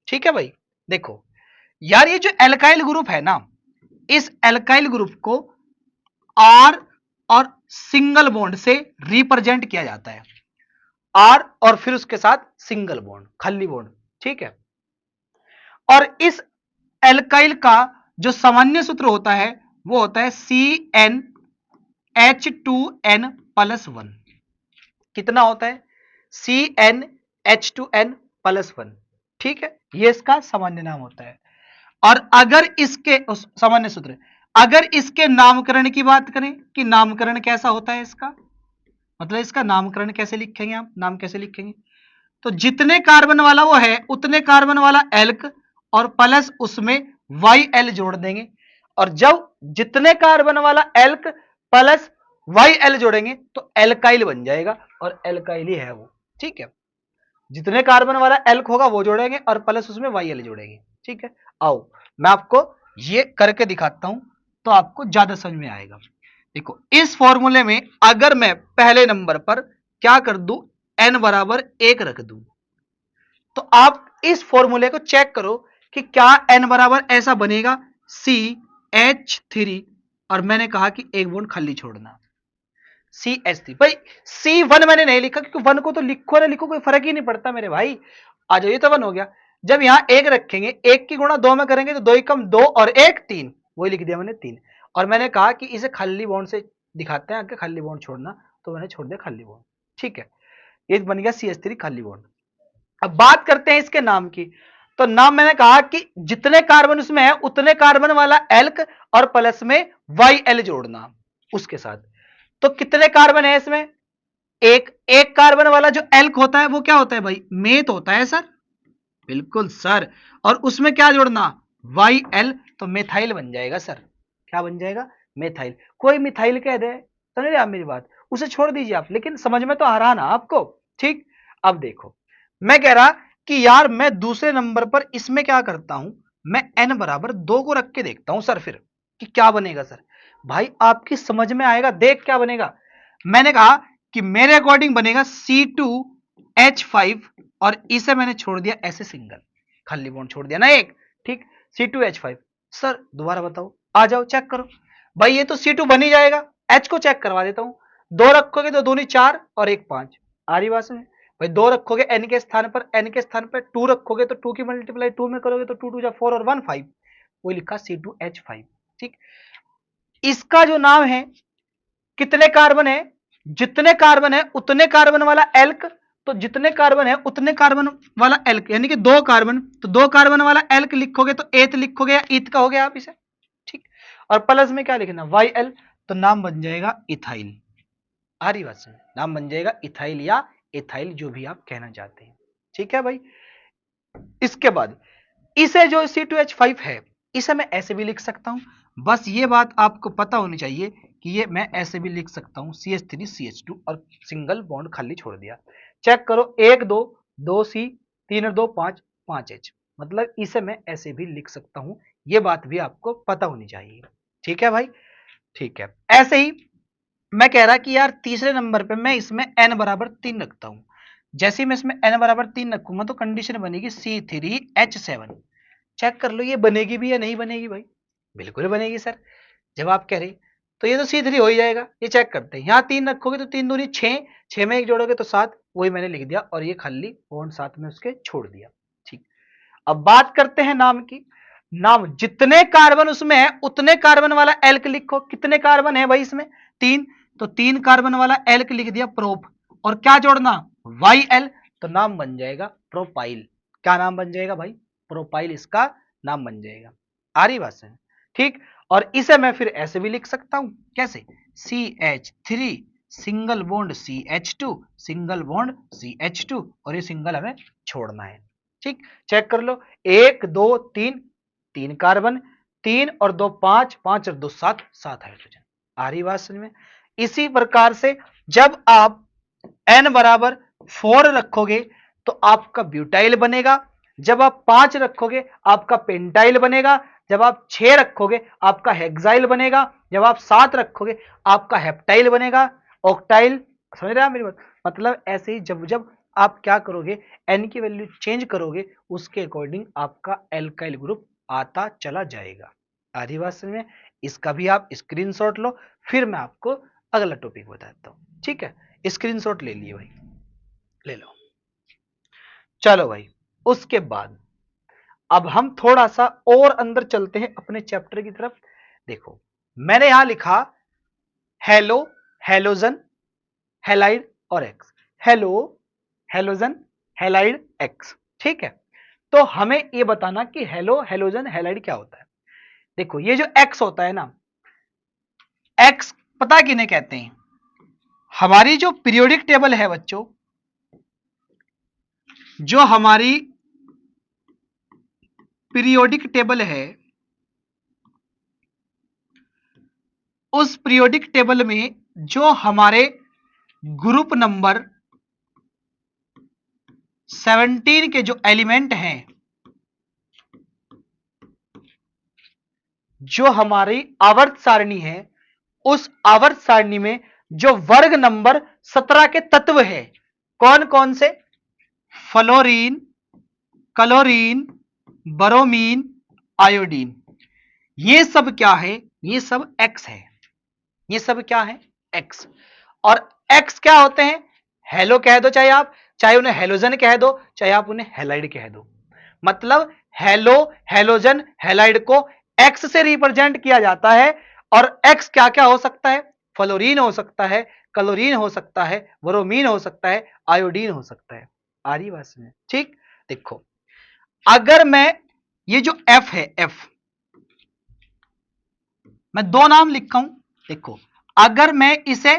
ठीक है भाई। देखो यार ये जो एल्काइल ग्रुप है ना, इस एल्काइल ग्रुप को आर और सिंगल बॉन्ड से रिप्रेजेंट किया जाता है, आर और फिर उसके साथ सिंगल बॉन्ड, खाली बॉन्ड, ठीक है। और इस एल्काइल का जो सामान्य सूत्र होता है वो होता है CnH2n+1, कितना होता है CnH2n प्लस 1। ठीक है, ये इसका सामान्य नाम होता है। और अगर इसके सामान्य सूत्र, अगर इसके नामकरण की बात करें कि नामकरण कैसा होता है इसका, मतलब इसका नामकरण कैसे लिखेंगे, आप नाम कैसे लिखेंगे, तो जितने कार्बन वाला वो है उतने कार्बन वाला एल्क और प्लस उसमें YL जोड़ देंगे। और जब जितने कार्बन वाला एल्क प्लस YL जोड़ेंगे तो एल्काइल बन जाएगा, और एल्काइल ही है वो। ठीक है, जितने कार्बन वाला एल्क होगा वो जोड़ेंगे और प्लस उसमें YL जोड़ेंगे। ठीक है, आओ मैं आपको ये करके दिखाता हूं तो आपको ज्यादा समझ में आएगा। देखो, इस फॉर्मूले में अगर मैं पहले नंबर पर क्या कर दूं, n बराबर 1 रख दूं, तो आप इस फॉर्मूले को चेक करो कि क्या n बराबर ऐसा बनेगा CH3, और मैंने कहा कि एक बॉन्ड खाली छोड़ना CH3। भाई C1 मैंने नहीं लिखा क्योंकि 1 को तो लिखो ना लिखो कोई फर्क ही नहीं पड़ता मेरे भाई। आ जाइए, तो 1 हो गया। जब यहां 1 रखेंगे, 1 की गुणा 2 में करेंगे तो 2 ही कम 2 और 1 3, वही लिख दिया मैंने 3। और मैंने कहा कि इसे खाली बॉन्ड से दिखाते हैं, आगे खाली बॉन्ड छोड़ना, तो मैंने छोड़ दिया खाली बॉन्ड। ठीक है, ये बन गया CH3 खाली बॉन्ड। अब बात करते हैं इसके नाम की, तो नाम मैंने कहा कि जितने कार्बन उसमें है उतने कार्बन वाला एल्क और प्लस में YL जोड़ना उसके साथ। तो कितने कार्बन है इसमें, एक कार्बन वाला जो एल्क होता है वो क्या होता है भाई, मेथ होता है सर। बिल्कुल सर, और उसमें क्या जोड़ना YL, तो मेथाइल बन जाएगा सर। क्या बन जाएगा, मेथाइल। कोई मिथाइल कह दे, समझ रहे आप मेरी बात, उसे छोड़ दीजिए आप, लेकिन समझ में तो आ रहा ना आपको। ठीक, अब देखो मैं कह रहा कि यार मैं दूसरे नंबर पर इसमें क्या करता हूं, मैं n बराबर 2 को रख के देखता हूं सर, फिर कि क्या बनेगा सर। भाई आपकी समझ में आएगा, देख क्या बनेगा। मैंने कहा कि मेरे अकॉर्डिंग बनेगा C2H5, और इसे मैंने छोड़ दिया ऐसे सिंगल, खाली बॉन्ड छोड़ दिया ना एक। ठीक, C2H5। सर दोबारा बताओ, आ जाओ चेक करो। भाई ये तो C2 बन ही जाएगा, H को चेक करवा देता हूं। 2 रखोगे तो 2 नहीं 4 और 1 5, आ रही बात में। भाई 2 रखोगे n के स्थान पर, n के स्थान पर 2 रखोगे तो 2 की मल्टीप्लाई 2 में करोगे तो 2 2 4 और 1 5, वो लिखा C2H5। ठीक, इसका जो नाम है, कितने कार्बन है, जितने कार्बन है उतने कार्बन वाला एल्क, तो जितने कार्बन है उतने कार्बन वाला एल्क, यानी कि 2 कार्बन, तो 2 कार्बन वाला एल्क लिखोगे तो एथ लिखोगे या ईथ का हो गया आप इसे। ठीक, और प्लस में क्या लिखना YL, तो नाम बन जाएगा इथाइल। आ रही बात से, नाम बन जाएगा इथाइल या इथाइल, जो भी आप कहना चाहते हैं। ठीक है भाई, इसके बाद इसे जो C2H5 है, इसे मैं ऐसे भी लिख सकता हूं। बस ये बात आपको पता होनी चाहिए कि ये मैं ऐसे भी लिख सकता हूं CH3CH2 और सिंगल बॉन्ड खाली छोड़ दिया। चेक करो, 1 2 2 C, 3 और 2 5 5 H, मतलब इसे मैं ऐसे भी लिख सकता हूं। ये बात भी आपको पता होनी चाहिए। ठीक है भाई, ठीक है। ऐसे ही मैं कह रहा कि यार तीसरे नंबर पे मैं इसमें n बराबर 3 रखता हूं। जैसे ही मैं इसमें n बराबर 3 रखूंगा तो कंडीशन बनेगी C3H7। चेक कर लो ये बनेगी भी या नहीं बनेगी भाई, बिल्कुल बनेगी सर। जब आप कह रहे तो ये तो C3 हो ही जाएगा। ये चेक करते हैं, यहाँ 3 रखोगे तो 3 दूनी 6, 6 में 1 जोड़ोगे तो 7, वही मैंने लिख दिया, और ये खाली बॉन्ड साथ में उसके छोड़ दिया। ठीक, अब बात करते हैं नाम की। नाम, जितने कार्बन उसमें है उतने कार्बन वाला एल्क लिखो। कितने कार्बन है भाई इसमें, 3, तो 3 कार्बन वाला एल्क लिख दिया प्रोप, और क्या जोड़ना YL, तो नाम बन जाएगा प्रोपाइल। क्या नाम बन जाएगा भाई, प्रोपाइल इसका नाम बन जाएगा। आ रही बात से, ठीक। और इसे मैं फिर ऐसे भी लिख सकता हूं, कैसे, CH3 single bond CH2 single bond CH2, और ये सिंगल हमें छोड़ना है। ठीक, चेक कर लो, 1 2 3, 3 कार्बन, 3 और 2 5, 5 और 2 7, 7 हाइड्रोजन। आ रही बात समझ में। इसी प्रकार से जब आप n बराबर 4 रखोगे तो आपका ब्यूटाइल बनेगा। जब आप 5 रखोगे आपका पेंटाइल बनेगा। जब आप 6 रखोगे आपका हेक्साइल बनेगा। जब आप 7 रखोगे आपका हेप्टाइल बनेगा, ऑक्टाइल। समझ रहे हैं मेरी बात, मतलब ऐसे ही जब जब आप क्या करोगे, n की वैल्यू चेंज करोगे उसके अकॉर्डिंग आपका एल्काइल ग्रुप आता चला जाएगा। आधी बात समझ में। इसका भी आप स्क्रीनशॉट लो, फिर मैं आपको अगला टॉपिक बताता हूं। ठीक है, स्क्रीनशॉट ले लिए भाई, ले लो। चलो भाई, उसके बाद अब हम थोड़ा सा और अंदर चलते हैं अपने चैप्टर की तरफ। देखो मैंने यहां लिखा हेलो, हेलोजन, हेलाइड और x. Hello, halogen, halide, x. ठीक है, तो हमें ये बताना कि हेलो, हेलोजन, हैलाइड क्या होता है। देखो ये जो एक्स होता है ना, एक्स पता किन्हें कहते हैं? हमारी जो पीरियोडिक टेबल है बच्चों, जो हमारी पीरियोडिक टेबल है, उस पीरियोडिक टेबल में जो हमारे ग्रुप नंबर 17 के जो एलिमेंट हैं, जो हमारी आवर्त सारणी है, उस आवर्त सारणी में जो वर्ग नंबर 17 के तत्व है, कौन कौन से? Fluorine, chlorine, bromine, iodine. ये सब क्या है? ये सब एक्स है। ये सब क्या है? एक्स। और एक्स क्या होते हैं? हेलो कह दो, चाहे उन्हें हेलोजन कह दो, चाहे आप उन्हें हैलाइड कह दो। मतलब हेलो, हेलोजन, हैलाइड को एक्स से रिप्रेजेंट किया जाता है। और एक्स क्या क्या हो सकता है? फ्लोरीन हो सकता है, क्लोरीन हो सकता है, ब्रोमीन हो सकता है, आयोडीन हो सकता है। आ रही बात में? ठीक, देखो अगर मैं ये जो एफ है, एफ मैं दो नाम लिखा हूं। देखो अगर मैं इसे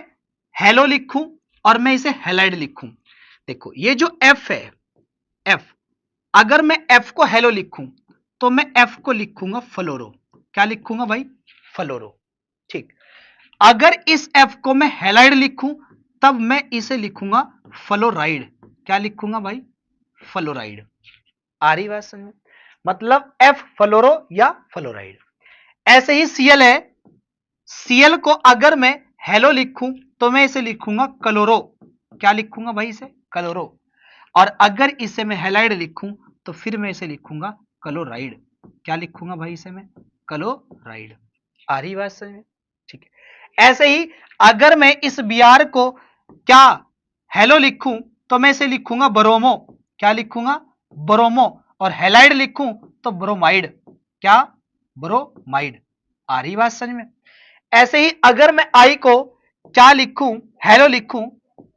हेलो लिखूं और मैं इसे हैलाइड लिखूं, देखो ये जो एफ है, एफ, अगर मैं एफ को हेलो लिखूं तो मैं एफ को लिखूंगा फ्लोरो। क्या लिखूंगा भाई? फ्लोरो। ठीक, अगर इस एफ को मैं हैलाइड लिखूं तब मैं इसे लिखूंगा फ्लोराइड। क्या लिखूंगा भाई? फ्लोराइड। आ रही बात समझ में? मतलब एफ फ्लोरो या फ्लोराइड। ऐसे ही सीएल है, सीएल को अगर मैं हेलो लिखूं तो मैं इसे लिखूंगा क्लोरो। क्या लिखूंगा भाई? इसे क्लोरो। और अगर इसे मैं हैलाइड लिखूं तो फिर मैं इसे लिखूंगा क्लोराइड। क्या लिखूंगा भाई इसे मैं? क्लोराइड। आ रही बात समझ में? ठीक है, ऐसे ही अगर मैं इस बीआर को क्या हेलो लिखूं तो मैं इसे लिखूंगा ब्रोमो। क्या लिखूंगा? ब्रोमो। और हैलाइड लिखूं तो ब्रोमाइड। क्या? ब्रोमाइड। आ रही बात समझ में? ऐसे ही अगर मैं आई को क्या लिखूं? हेलो लिखूं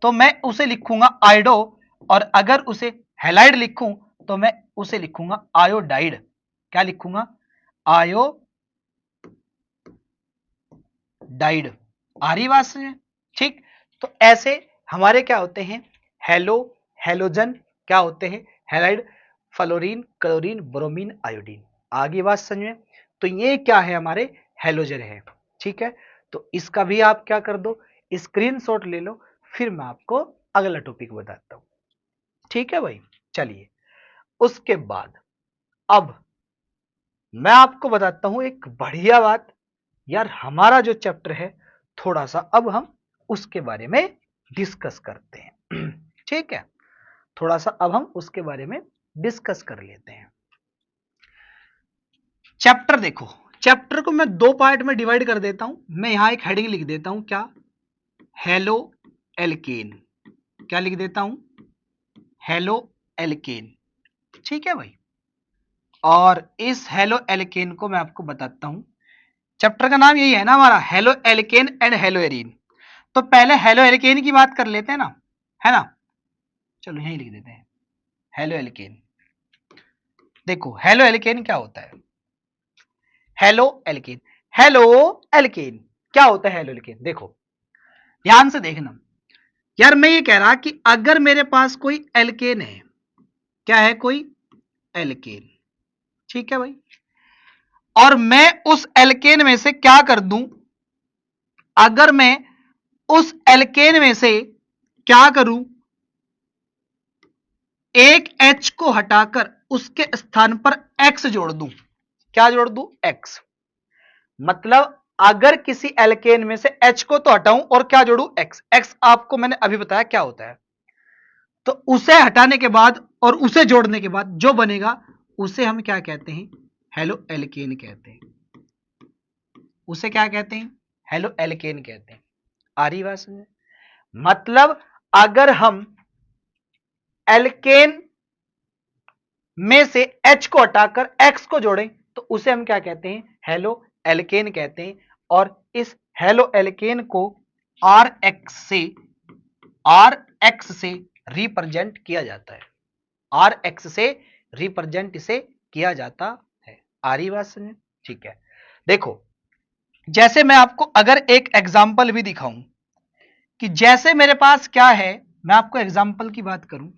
तो मैं उसे लिखूंगा आयोडो। और अगर उसे हैलाइड लिखूं तो मैं उसे लिखूंगा आयोडाइड। क्या लिखूंगा? आयोडाइड। आ रही बात समझ? ठीक, तो ऐसे हमारे क्या होते हैं? हेलो, हेलोजन, क्या होते हैं? Halide, fluorine, chlorine, bromine, iodine. आगे बात समझ में? तो ये क्या है? हमारे हेलोजन है। ठीक है, तो इसका भी आप क्या कर दो? स्क्रीनशॉट ले लो, फिर मैं आपको अगला टॉपिक बताता हूं। ठीक है भाई, चलिए उसके बाद अब मैं आपको बताता हूं एक बढ़िया बात। यार हमारा जो चैप्टर है, थोड़ा सा अब हम उसके बारे में डिस्कस करते हैं। ठीक है, थोड़ा सा अब हम उसके बारे में डिस्कस कर लेते हैं। चैप्टर देखो, चैप्टर को मैं दो पार्ट में डिवाइड कर देता हूं। मैं यहां एक हेडिंग लिख देता हूं, क्या? Halo alkane. क्या लिख देता हूं? Halo alkane. ठीक है भाई, और इस हेलो एल्केन को मैं आपको बताता हूं। चैप्टर का नाम यही है ना हमारा, halo alkane and hello arene. तो पहले हेलो एल्केन की बात कर लेते हैं ना, है ना? चलो यहीं लिख देते हैं हेलो एल्केन। देखो हेलो एल्केन क्या होता है? हेलो एल्केन, हेलो एल्केन क्या होता है? हेलो एल्केन देखो ध्यान से देखना। यार मैं ये कह रहा कि अगर मेरे पास कोई एल्केन है, क्या है? कोई एल्केन। ठीक है भाई, और मैं उस एल्केन में से क्या कर दूं? अगर मैं उस एल्केन में से क्या करूं? एक H को हटाकर उसके स्थान पर X जोड़ दूं। क्या जोड़ दूं? X। मतलब अगर किसी एल्केन में से H को तो हटाऊं और क्या जोड़ू? X। X आपको मैंने अभी बताया क्या होता है। तो उसे हटाने के बाद और उसे जोड़ने के बाद जो बनेगा उसे हम क्या कहते हैं? हेलो एल्केन कहते हैं। उसे क्या कहते हैं? हेलो एल्केन कहते हैं। आ रही बात समझ? मतलब अगर हम एल्केन में से H को हटाकर X को जोड़ें तो उसे हम क्या कहते हैं? हेलो एल्केन कहते हैं। और इस हेलो एल्केन को RX से आर एक्स से रिप्रेजेंट किया जाता है, आर एक्स से रिप्रेजेंट इसे किया जाता है। आ रही बात समझ? ठीक है, देखो जैसे मैं आपको अगर एक एग्जाम्पल भी दिखाऊं कि जैसे मेरे पास क्या है, मैं आपको एग्जाम्पल की बात करूं,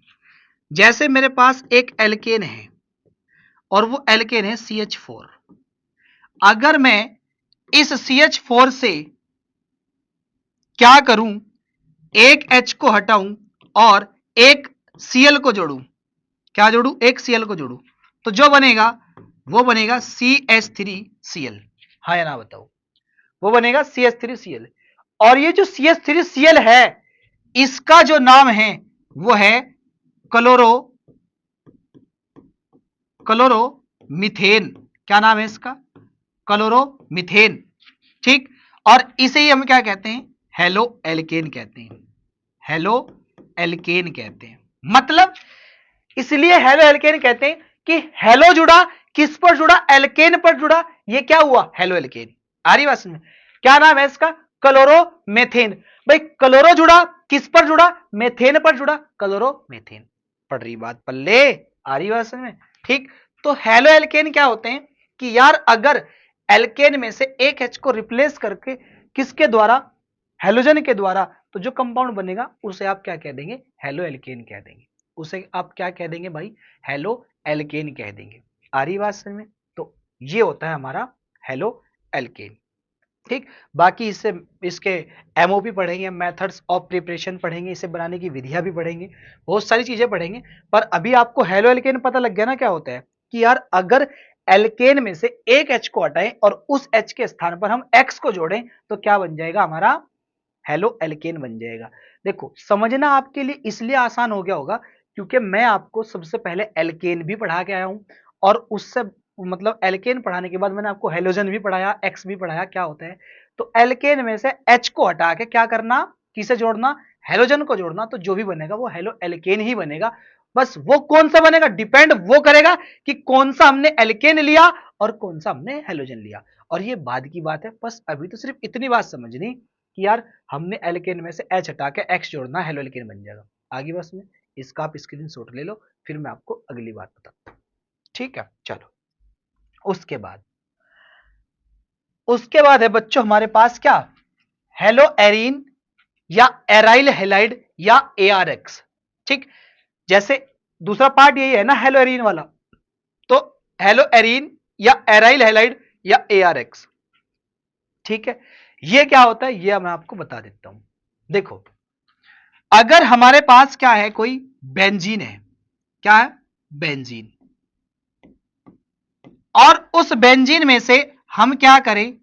जैसे मेरे पास एक एल्केन है और वो एल्केन है CH4। अगर मैं इस CH4 से क्या करूं, एक H को हटाऊं और एक Cl को जोड़ूं, क्या जोड़ूं, एक Cl को जोड़ूं, तो जो बनेगा वो बनेगा CH3Cl। हाँ या ना बताओ, वो बनेगा CH3Cl। और ये जो CH3Cl है इसका जो नाम है वो है क्लोरोमीथेन। क्या नाम है इसका, क्लोरोमीथेन। ठीक, और इसे ही हम क्या कहते हैं, हेलो एल्केन कहते हैं, हेलो एल्केन कहते हैं। मतलब इसलिए हेलो एल्केन कहते हैं कि हेलो जुड़ा, किस पर जुड़ा, एल्केन पर जुड़ा, ये क्या हुआ, हेलो एल्केन। आ रही बात समझ? क्या नाम है इसका, क्लोरोमेथेन। भाई क्लोरो जुड़ा, किस पर जुड़ा, मेथेन पर जुड़ा, क्लोरोमेथेन। पढ़ रही बात पल्ले? आ रही बात समझ में? ठीक, तो हेलो एल्केन क्या होते हैं कि यार अगर एल्केन में से एक H को रिप्लेस करके किसके द्वारा, हेलोजन के द्वारा, तो जो कंपाउंड बनेगा उसे आप क्या कह देंगे, हेलो एल्केन कह देंगे। उसे आप क्या कह देंगे भाई, हेलो एल्केन कह देंगे। आ रही बात समझ में? तो ये होता है हमारा हेलो एल्केन। ठीक, बाकी इससे इसके एमओपी पढ़ेंगे, मेथड्स ऑफ प्रिपरेशन पढ़ेंगे, इसे बनाने की विधियां भी पढ़ेंगे, बहुत सारी चीजें पढ़ेंगे। पर अभी आपको हेलो एल्केन पता लग गया ना क्या होता है, कि यार अगर एल्केन में से एक H को हटाएं और उस H के स्थान पर हम X को जोड़ें तो क्या बन जाएगा, हमारा हेलो एल्केन बन जाएगा। देखो समझना आपके लिए इसलिए आसान हो गया होगा क्योंकि मैं आपको सबसे पहले एल्केन भी पढ़ा के आया हूं और उससे मतलब एल्केन पढ़ाने के बाद मैंने आपको हेलोजन भी पढ़ाया, एक्स भी पढ़ाया क्या होता है। तो एल्केन में से H को हटा के क्या करना, किसे जोड़ना, हेलोजन को जोड़ना, तो जो भी बनेगा वो हेलो एल्केन ही बनेगा। बस वो कौन सा बनेगा डिपेंड वो करेगा कि कौन सा हमने एल्केन लिया और कौन सा हमने हेलोजन लिया। और ये बाद की बात है, बस अभी तो सिर्फ इतनी बात समझनी कि यार हमने एल्केन में से H हटा के X जोड़ना, हेलो एल्केन बन जाएगा। आगे बस में इसका आप स्क्रीनशॉट ले लो, फिर मैं आपको अगली बात बताता हूं। ठीक है, चलो उसके बाद है बच्चों हमारे पास क्या, हेलो एरीन या एराइल हेलाइड या ARX। ठीक, जैसे दूसरा पार्ट यही है ना हेलो एरीन वाला, तो हेलो एरीन या एराइल हेलाइड या ARX। ठीक है, ये क्या होता है ये मैं आपको बता देता हूं। देखो अगर हमारे पास क्या है, कोई बेंजीन है, क्या है, बेंजीन, और उस बेंजीन में से हम क्या करें,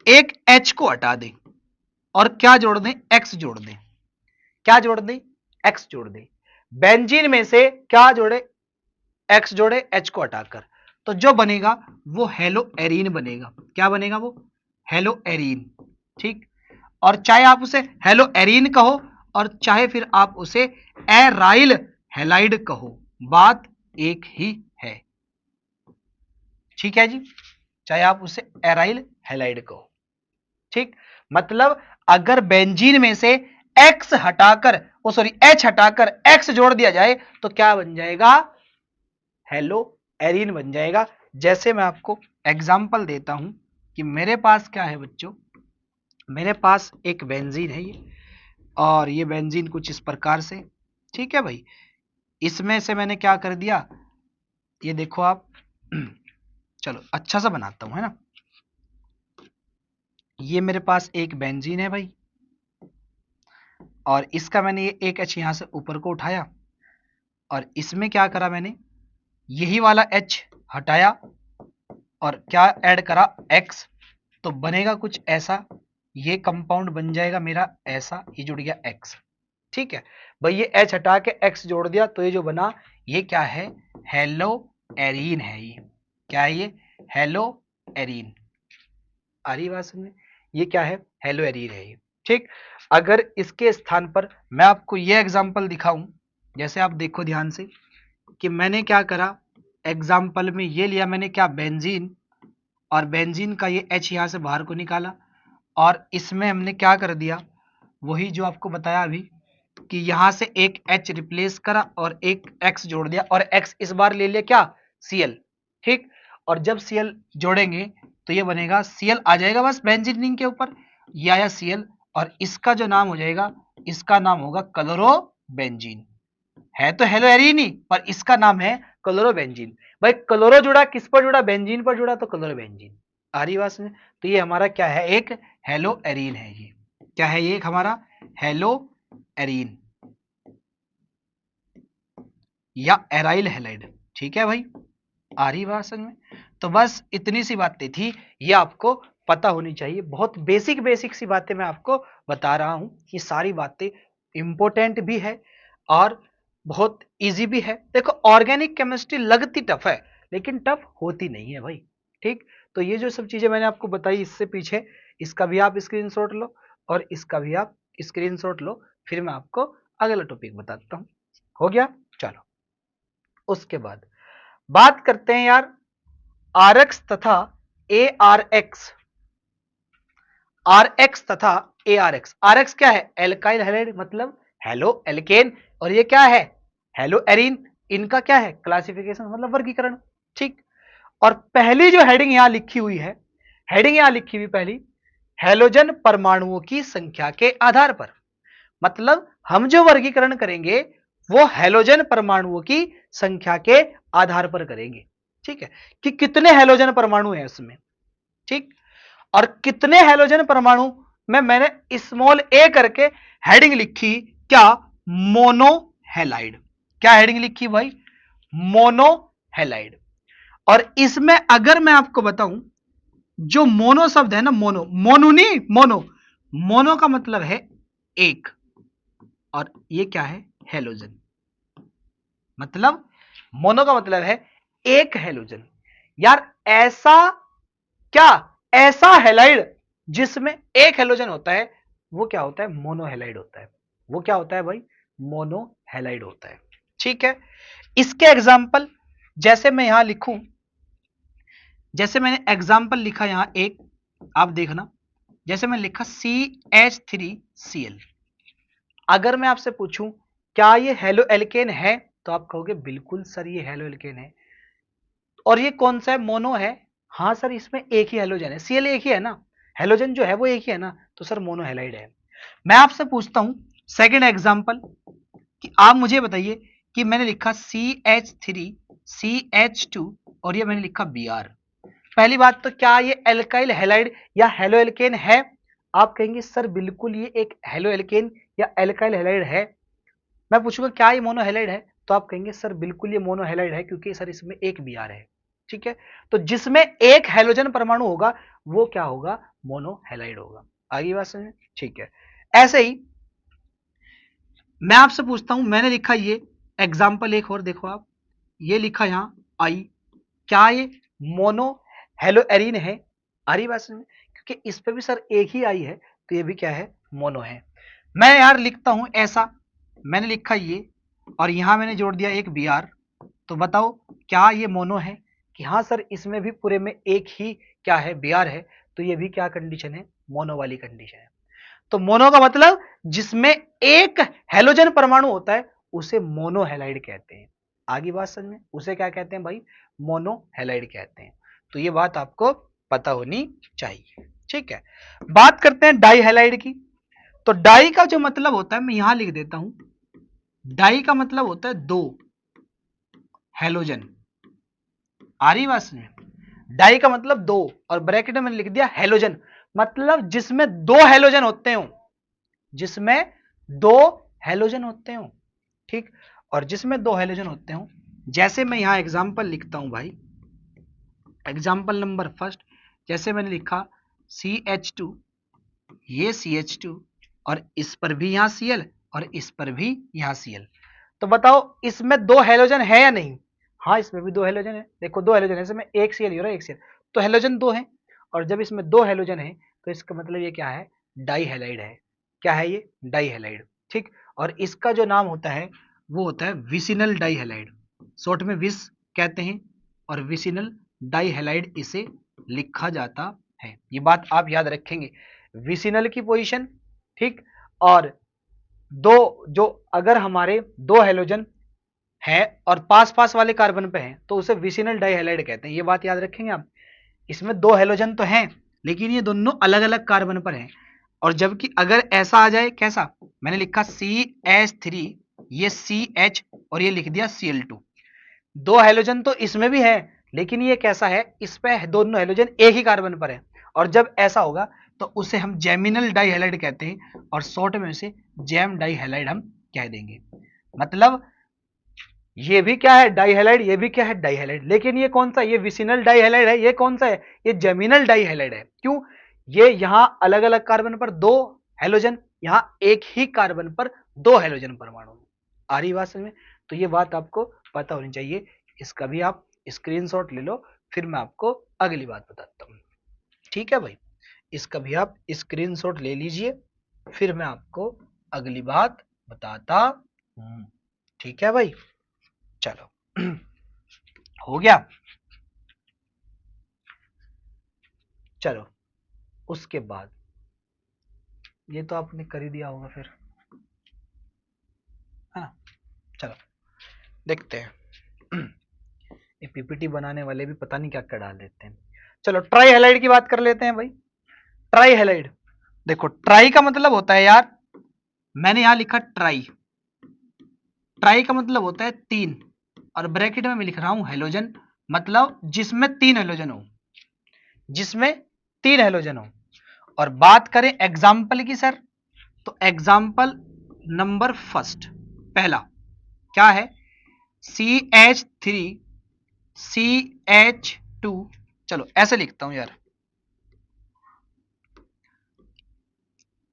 एक H को हटा दें और क्या जोड़ दें, X जोड़ दें। क्या जोड़ दें, X जोड़ दें। बेंजीन में से क्या जोड़े, X जोड़े H को हटाकर, तो जो बनेगा वो हेलो एरीन बनेगा। क्या बनेगा वो, हेलो एरीन। ठीक, और चाहे आप उसे हेलो एरीन कहो और चाहे फिर आप उसे एराइल हेलाइड कहो, बात एक ही है। ठीक है जी, चाहे आप उसे एराइल हेलाइड कहो। ठीक, मतलब अगर बेंजीन में से X हटाकर H हटाकर X जोड़ दिया जाए तो क्या बन जाएगा, हेलो एरीन बन जाएगा। जैसे मैं आपको एग्जांपल देता हूं कि मेरे पास क्या है बच्चों, मेरे पास एक बेंजीन है ये, और ये बेंजीन कुछ इस प्रकार से। ठीक है भाई, इसमें से मैंने क्या कर दिया, ये देखो आप चलो अच्छा सा बनाता हूं, है ना। ये मेरे पास एक बेंजीन है भाई, और इसका मैंने ये एक H यहां से ऊपर को उठाया और इसमें क्या करा मैंने, यही वाला H हटाया और क्या ऐड करा, X, तो बनेगा कुछ ऐसा, ये कंपाउंड बन जाएगा मेरा ऐसा, ये जुड़ गया X। ठीक है भाई, ये H हटा के X जोड़ दिया तो ये जो बना ये क्या है, हेलो एरीन है। ये क्या है, ये हेलो एरीन। आ रही बात समझ में, ये क्या है, हेलो एरीन है ये। ठीक, अगर इसके स्थान पर मैं आपको ये एग्जांपल दिखाऊं, जैसे आप देखो ध्यान से कि मैंने क्या करा, एग्जांपल में ये लिया मैंने क्या, बेंजीन, और बेंजीन का ये H यहां से बाहर को निकाला और इसमें हमने क्या कर दिया, वही जो आपको बताया अभी कि यहां से एक H रिप्लेस करा और एक X जोड़ दिया और X इस बार ले लिया क्या Cl, ठीक। और जब Cl जोड़ेंगे तो ये बनेगा Cl आ जाएगा बस बेंजीन रिंग के ऊपर, ये आया Cl और इसका जो नाम हो जाएगा इसका नाम होगा क्लोरोबेंजीन। है तो हेलोएरीन ही पर इसका नाम है क्लोरोबेंजीन। भाई क्लोरो जुड़ा किस पर जुड़ा, बेंजीन पर जुड़ा तो क्लोरोबेंजीन। आ रही बात में, तो ये हमारा क्या है, एक हेलोएरीन है। ये क्या है, ये एक हमारा हेलोएरीन या एराइल हैलाइड, ठीक है भाई। आ रही बात समझ में। तो बस इतनी सी बातें थी, ये आपको पता होनी चाहिए। बहुत बेसिक बेसिक सी बातें मैं आपको बता रहा हूं, ये सारी बातें इंपॉर्टेंट भी है और बहुत इजी भी है। देखो ऑर्गेनिक केमिस्ट्री लगती टफ है लेकिन टफ होती नहीं है भाई, ठीक। तो ये जो सब चीजें मैंने आपको बताई इससे पीछे, इसका भी आप स्क्रीनशॉट लो और इसका भी आप स्क्रीनशॉट लो, फिर मैं आपको अगला टॉपिक बताता हूं। हो गया, चलो उसके बाद बात करते हैं यार आरएक्स तथा एआरएक्स। आरएक्स तथा एआरएक्स। आरएक्स क्या है, एल्काइल हैलाइड मतलब हेलो एल्केन, और ये क्या है हेलो एरीन। इनका क्या है क्लासिफिकेशन मतलब वर्गीकरण, ठीक। और पहली जो हेडिंग यहां लिखी हुई है, हेडिंग यहां लिखी हुई पहली, हेलोजन परमाणुओं की संख्या के आधार पर। मतलब हम जो वर्गीकरण करेंगे वो हेलोजन परमाणुओं की संख्या के आधार पर करेंगे, ठीक है, कि कितने हेलोजन परमाणु हैं उसमें, ठीक। और कितने हेलोजन परमाणु में मैंने स्मॉल ए करके हेडिंग लिखी, क्या मोनोहेलाइड। क्या हेडिंग लिखी भाई, मोनोहेलाइड। और इसमें अगर मैं आपको बताऊं, जो मोनो शब्द है ना, मोनो, मोनो नहीं मोनो, मोनो का मतलब है एक, और ये क्या है हेलोजन, मतलब मोनो का मतलब है एक हेलोजन। यार ऐसा क्या, ऐसा हेलाइड जिसमें एक हेलोजन होता है वो क्या होता है, मोनोहेलाइड होता है। वो क्या होता है भाई, मोनोहेलाइड होता है, ठीक है। इसके एग्जाम्पल जैसे मैं यहां लिखूं, जैसे मैंने एग्जाम्पल लिखा यहां एक, आप देखना, जैसे मैं लिखा CH3Cl। अगर मैं आपसे पूछूं क्या ये हेलो एल्केन है, तो आप कहोगे बिल्कुल सर ये हेलो एल्केन है। और ये कौन सा है, मोनो है। हाँ सर इसमें एक ही हेलोजन है, Cl एक ही है ना, हेलोजन जो है वो एक ही है ना, तो सर मोनोहेलाइड है। मैं आपसे पूछता हूं सेकंड एग्जांपल, कि आप मुझे बताइए कि मैंने लिखा CH3CH2 और ये मैंने लिखा Br। पहली बात तो क्या ये एल्काइल हैलाइड या हेलो एल्केन है, आप कहेंगे सर बिल्कुल ये एक हेलो एल्केन या एल्काइल हैलाइड है। मैं पूछूंगा क्या ये मोनोहेलाइड है, तो आप कहेंगे सर बिल्कुल ये मोनोहेलाइड है क्योंकि सर इसमें एक Br है, ठीक है। तो जिसमें एक हेलोजन परमाणु होगा वो क्या होगा, मोनोहेलाइड होगा। आगे बात समझ, ठीक है। ऐसे ही मैं आपसे पूछता हूं, मैंने लिखा ये एग्जाम्पल एक और देखो आप, ये लिखा यहां आई, क्या ये मोनो हेलोएरीन है। आ रही बात समझ में, क्योंकि इस पे भी सर एक ही आई है तो ये भी क्या है, मोनो है। मैं यार लिखता हूं ऐसा, मैंने लिखा ये और यहां मैंने जोड़ दिया एक Br, तो बताओ क्या ये मोनो है, कि हाँ सर इसमें भी पूरे में एक ही क्या है Br है, तो ये भी क्या कंडीशन है, मोनो वाली कंडीशन है। तो मोनो का मतलब जिसमें एक हेलोजन परमाणु होता है उसे मोनोहेलाइड कहते हैं। आगे बात समझ में, उसे क्या कहते हैं भाई, मोनोहेलाइड कहते हैं। तो ये बात आपको पता होनी चाहिए, ठीक है। बात करते हैं डाईहेलाइड की। तो डाई का जो मतलब होता है मैं यहां लिख देता हूं, डाई का मतलब होता है दो हेलोजन। आ रही बात समझ में, डाई का मतलब दो, और ब्रैकेट में मैंने लिख दिया हेलोजन, मतलब जिसमें दो हेलोजन होते हो, जिसमें दो हेलोजन होते हो, ठीक। और जिसमें दो हेलोजन होते हो, जैसे मैं यहां एग्जांपल लिखता हूं भाई, एग्जांपल नंबर फर्स्ट, जैसे मैंने लिखा CH2, ये CH2 और इस पर भी यहां Cl और इस पर भी यहां Cl। तो बताओ इसमें दो हेलोजन है या नहीं, हाँ इसमें भी दो हेलोजन है। देखो दो हेलोजन है, इसमें एक Cl हो रहा है एक Cl, तो हेलोजन दो है। और जब इसमें दो हेलोजन है तो इसका मतलब ये क्या है, डाईहेलाइड है। क्या है ये, डाईहेलाइड, ठीक। और इसका जो नाम होता है वो होता है विसिनल डाईहेलाइड, शॉर्ट में विस कहते हैं, और विसिनल डाईहेलाइड इसे लिखा जाता है। ये बात आप याद रखेंगे, विसिनल की पोजीशन, ठीक, और जो अगर हमारे दो हेलोजन है और पास पास वाले कार्बन पे हैं तो उसे विसिनल डाइहैलाइड कहते हैं। ये बात याद रखेंगे आप। इसमें दो हेलोजन तो हैं लेकिन ये दोनों अलग अलग कार्बन पर हैं। और जबकि अगर ऐसा आ जाए, कैसा, मैंने लिखा CH3, ये CH और ये लिख दिया Cl2। दो हेलोजन तो इसमें भी है लेकिन ये कैसा है, इस पे दोनों हेलोजन एक ही कार्बन पर है। और जब ऐसा होगा तो उसे हम जेमिनल डाइहैलाइड कहते हैं और शॉर्ट में उसे जेम डाइहैलाइड हम कह देंगे। मतलब ये भी क्या है, डाइहैलाइड, ये भी क्या है, डाइहैलाइड। लेकिन ये कौन सा, ये विसिनल डाइहैलाइड है, ये कौन सा है, ये जेमिनल डाइहैलाइड है। क्यों, ये यहां अलग अलग कार्बन पर दो हेलोजन, यहां एक ही कार्बन पर दो हेलोजन परमाणु। आ रही बात समझ में? तो ये बात आपको पता होनी चाहिए। इसका भी आप स्क्रीनशॉट ले लो, फिर मैं आपको अगली बात बताता हूं। ठीक है भाई, इसका भी आप स्क्रीनशॉट ले लीजिए, फिर मैं आपको अगली बात बताता हूं। ठीक है भाई, चलो हो गया। चलो उसके बाद ये तो आपने कर ही दिया होगा फिर, है ना। चलो देखते हैं ये पीपीटी बनाने वाले भी पता नहीं क्या क्या डाल देते हैं। चलो ट्राई हैलाइड की बात कर लेते हैं भाई। ट्राई हैलाइड, देखो ट्राई का मतलब होता है यार, मैंने यहां लिखा ट्राई, ट्राई का मतलब होता है तीन, और ब्रैकेट में मैं लिख रहा हूं हेलोजन, मतलब जिसमें तीन हेलोजन हो, जिसमें तीन हेलोजन हो। और बात करें एग्जाम्पल की सर, तो एग्जाम्पल नंबर फर्स्ट, पहला क्या है, CH3 CH2, चलो ऐसे लिखता हूं यार,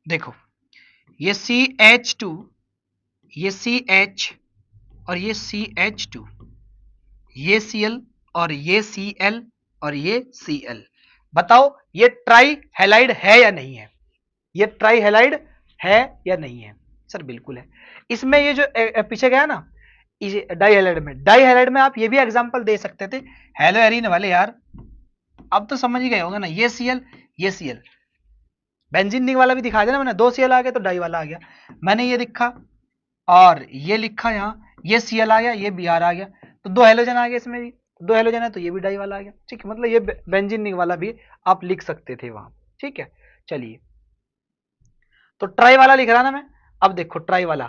देखो ये CH2, ये CH और ये CH2, ये Cl और ये Cl और ये Cl। बताओ ये ट्राई हैलाइड है या नहीं है, ये ट्राई हैलाइड है या नहीं है? सर बिल्कुल है। इसमें ये जो पीछे गया ना डाइहैलाइड में आप ये भी एग्जांपल दे सकते थे, हेलो एरीन वाले यार, अब तो समझ ही गए होंगे ना, ये Cl ये Cl, बेंजीन रिंग वाला भी दिखा दिया ना मैंने, दो Cl आ गया तो डाई वाला आ गया, मैंने ये लिखा और ये लिखा, यहाँ ये Cl आ गया, ये Br आ गया, तो दो हेलोजन आ गए इसमें भी, दो हेलोजन है तो ये भी डाई वाला आ गया। ठीक है, मतलब ये बेंजीन रिंग वाला भी आप लिख सकते थे वहां। ठीक है, चलिए तो ट्राई वाला लिख रहा ना मैं। अब देखो ट्राई वाला,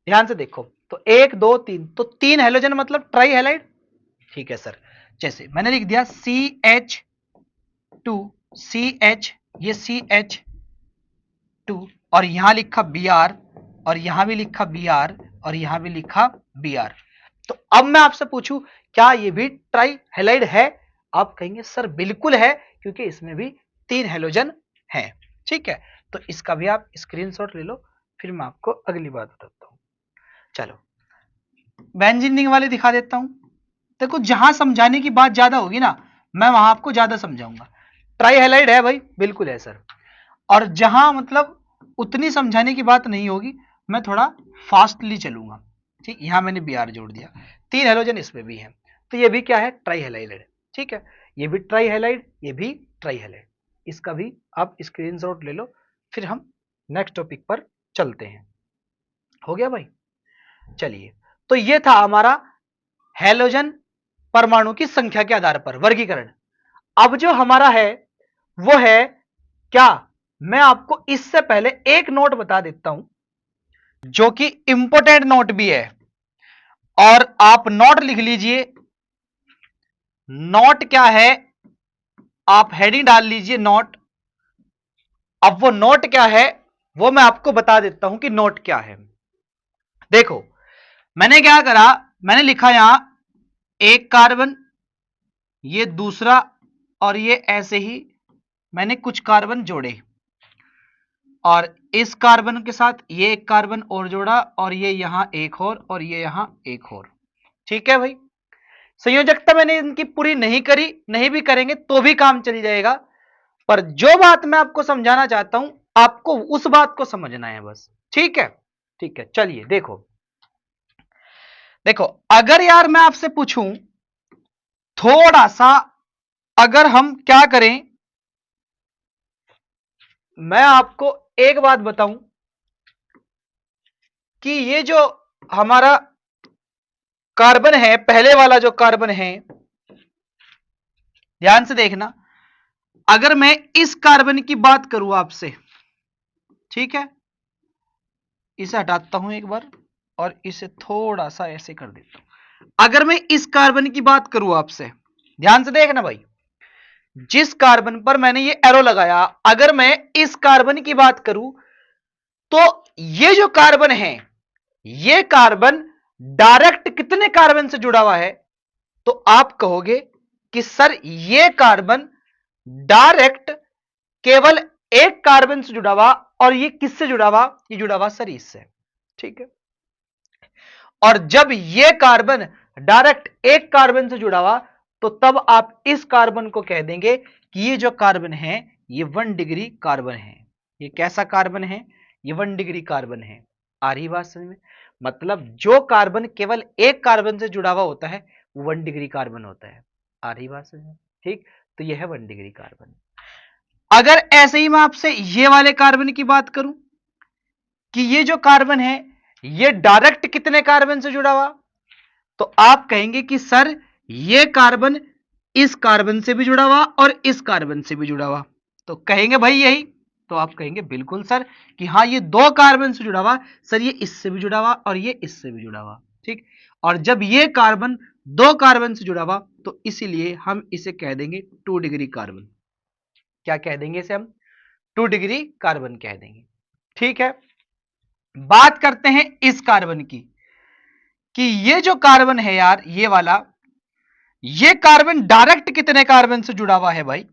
ध्यान से देखो, तो एक दो तीन, तो तीन हेलोजन मतलब ट्राई हैलाइड। ठीक है सर, जैसे मैंने लिख दिया CH2 CH, ये CH2 और यहां लिखा Br और यहां भी लिखा Br और यहां भी लिखा Br। तो अब मैं आपसे पूछूं क्या ये भी ट्राई हैलाइड है? आप कहेंगे सर बिल्कुल है, क्योंकि इसमें भी तीन हेलोजन है। ठीक है, तो इसका भी आप स्क्रीनशॉट ले लो, फिर मैं आपको अगली बात बताता हूं। चलो बेंजीन रिंग वाले दिखा देता हूं। देखो जहां समझाने की बात ज्यादा होगी ना, मैं वहां आपको ज्यादा समझाऊंगा। ट्राई हैलाइड है भाई, बिल्कुल है सर। और जहां मतलब उतनी समझाने की बात नहीं होगी, मैं थोड़ा फास्टली चलूंगा। ठीक, यहां मैंने Br जोड़ दिया, तीन हेलोजन इसमें भी है, तो ये भी क्या है, ट्राई हैलाइड। ठीक है, ये भी ट्राई हैलाइड, ये भी ट्राई हैलाइड। इसका भी आप स्क्रीनशॉट ले लो, फिर हम नेक्स्ट टॉपिक पर चलते हैं। हो गया भाई, चलिए तो ये था हमारा हेलोजन परमाणु की संख्या के आधार पर वर्गीकरण। अब जो हमारा है वो है क्या, मैं आपको इससे पहले एक नोट बता देता हूं जो कि इंपोर्टेंट नोट भी है, और आप नोट लिख लीजिए। नोट क्या है, आप हेडिंग डाल लीजिए नोट। अब वो नोट क्या है वो मैं आपको बता देता हूं कि नोट क्या है। देखो मैंने क्या करा, मैंने लिखा यहां एक कार्बन, ये दूसरा, और ये ऐसे ही मैंने कुछ कार्बन जोड़े, और इस कार्बन के साथ ये एक कार्बन और जोड़ा, और ये यहां एक और ये यहां एक और। ठीक है भाई, संयोजकता मैंने इनकी पूरी नहीं करी, नहीं भी करेंगे तो भी काम चल जाएगा, पर जो बात मैं आपको समझाना चाहता हूं आपको उस बात को समझना है बस। ठीक है, ठीक है, चलिए देखो, देखो अगर यार मैं आपसे पूछूं थोड़ा सा, अगर हम क्या करें, मैं आपको एक बात बताऊं, कि ये जो हमारा कार्बन है, पहले वाला जो कार्बन है, ध्यान से देखना, अगर मैं इस कार्बन की बात करूं आपसे, ठीक है, इसे हटाता हूं एक बार और इसे थोड़ा सा ऐसे कर देता हूं। अगर मैं इस कार्बन की बात करूं आपसे, ध्यान से देखना भाई, जिस कार्बन पर मैंने ये एरो लगाया, अगर मैं इस कार्बन की बात करूं तो ये जो कार्बन है, ये कार्बन डायरेक्ट कितने कार्बन से जुड़ा हुआ है? तो आप कहोगे कि सर ये कार्बन डायरेक्ट केवल एक कार्बन से जुड़ा हुआ, और ये किससे जुड़ा हुआ? ये जुड़ा हुआ सर इससे, ठीक है। और जब ये कार्बन डायरेक्ट एक कार्बन से जुड़ा हुआ, तो तब आप इस कार्बन को कह देंगे कि ये जो कार्बन है ये 1 डिग्री कार्बन है। ये कैसा कार्बन है? ये 1 डिग्री कार्बन है। आ रही बात समझ में? मतलब जो कार्बन केवल एक कार्बन से जुड़ा हुआ होता है वो 1 डिग्री कार्बन होता है। आ रही बात समझ में? ठीक, तो यह है 1 डिग्री कार्बन। अगर ऐसे ही मैं आपसे ये वाले कार्बन की बात करूं कि ये जो कार्बन है ये डायरेक्ट कितने कार्बन से जुड़ा हुआ, तो आप कहेंगे कि सर ये कार्बन इस कार्बन से भी जुड़ा हुआ और इस कार्बन से भी जुड़ा हुआ। तो कहेंगे भाई यही, तो आप कहेंगे बिल्कुल सर कि हाँ ये दो कार्बन से जुड़ा हुआ, सर ये इससे भी जुड़ा हुआ और ये इससे भी जुड़ा हुआ, ठीक। और जब ये कार्बन दो कार्बन से जुड़ा हुआ तो इसीलिए हम इसे कह देंगे 2 डिग्री कार्बन। क्या कह देंगे इसे हम? 2 डिग्री कार्बन कह देंगे, ठीक है। बात करते हैं इस कार्बन की कि ये जो कार्बन है यार, ये वाला, ये कार्बन डायरेक्ट कितने कार्बन से जुड़ा हुआ है भाई?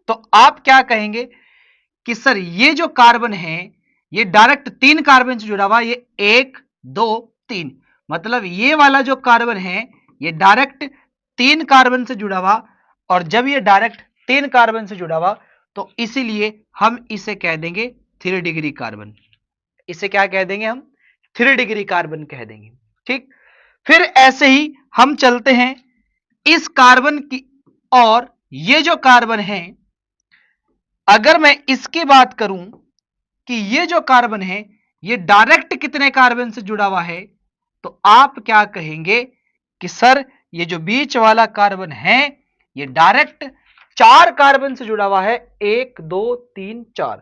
तो आप क्या कहेंगे कि सर ये जो कार्बन है ये डायरेक्ट 3 कार्बन से जुड़ा हुआ है। ये 1 2 3, मतलब ये वाला जो कार्बन है ये डायरेक्ट 3 कार्बन से जुड़ा हुआ, और जब ये डायरेक्ट 3 कार्बन से जुड़ा हुआ तो इसीलिए हम इसे कह देंगे 3 डिग्री कार्बन। इसे क्या कह देंगे हम? 3 डिग्री कार्बन कह देंगे, ठीक। फिर ऐसे ही हम चलते हैं इस कार्बन की, और ये जो कार्बन है अगर मैं इसकी बात करूं कि ये जो कार्बन है ये डायरेक्ट कितने कार्बन से जुड़ा हुआ है, तो आप क्या कहेंगे कि सर ये जो बीच वाला कार्बन है ये डायरेक्ट 4 कार्बन से जुड़ा हुआ है, 1 2 3 4।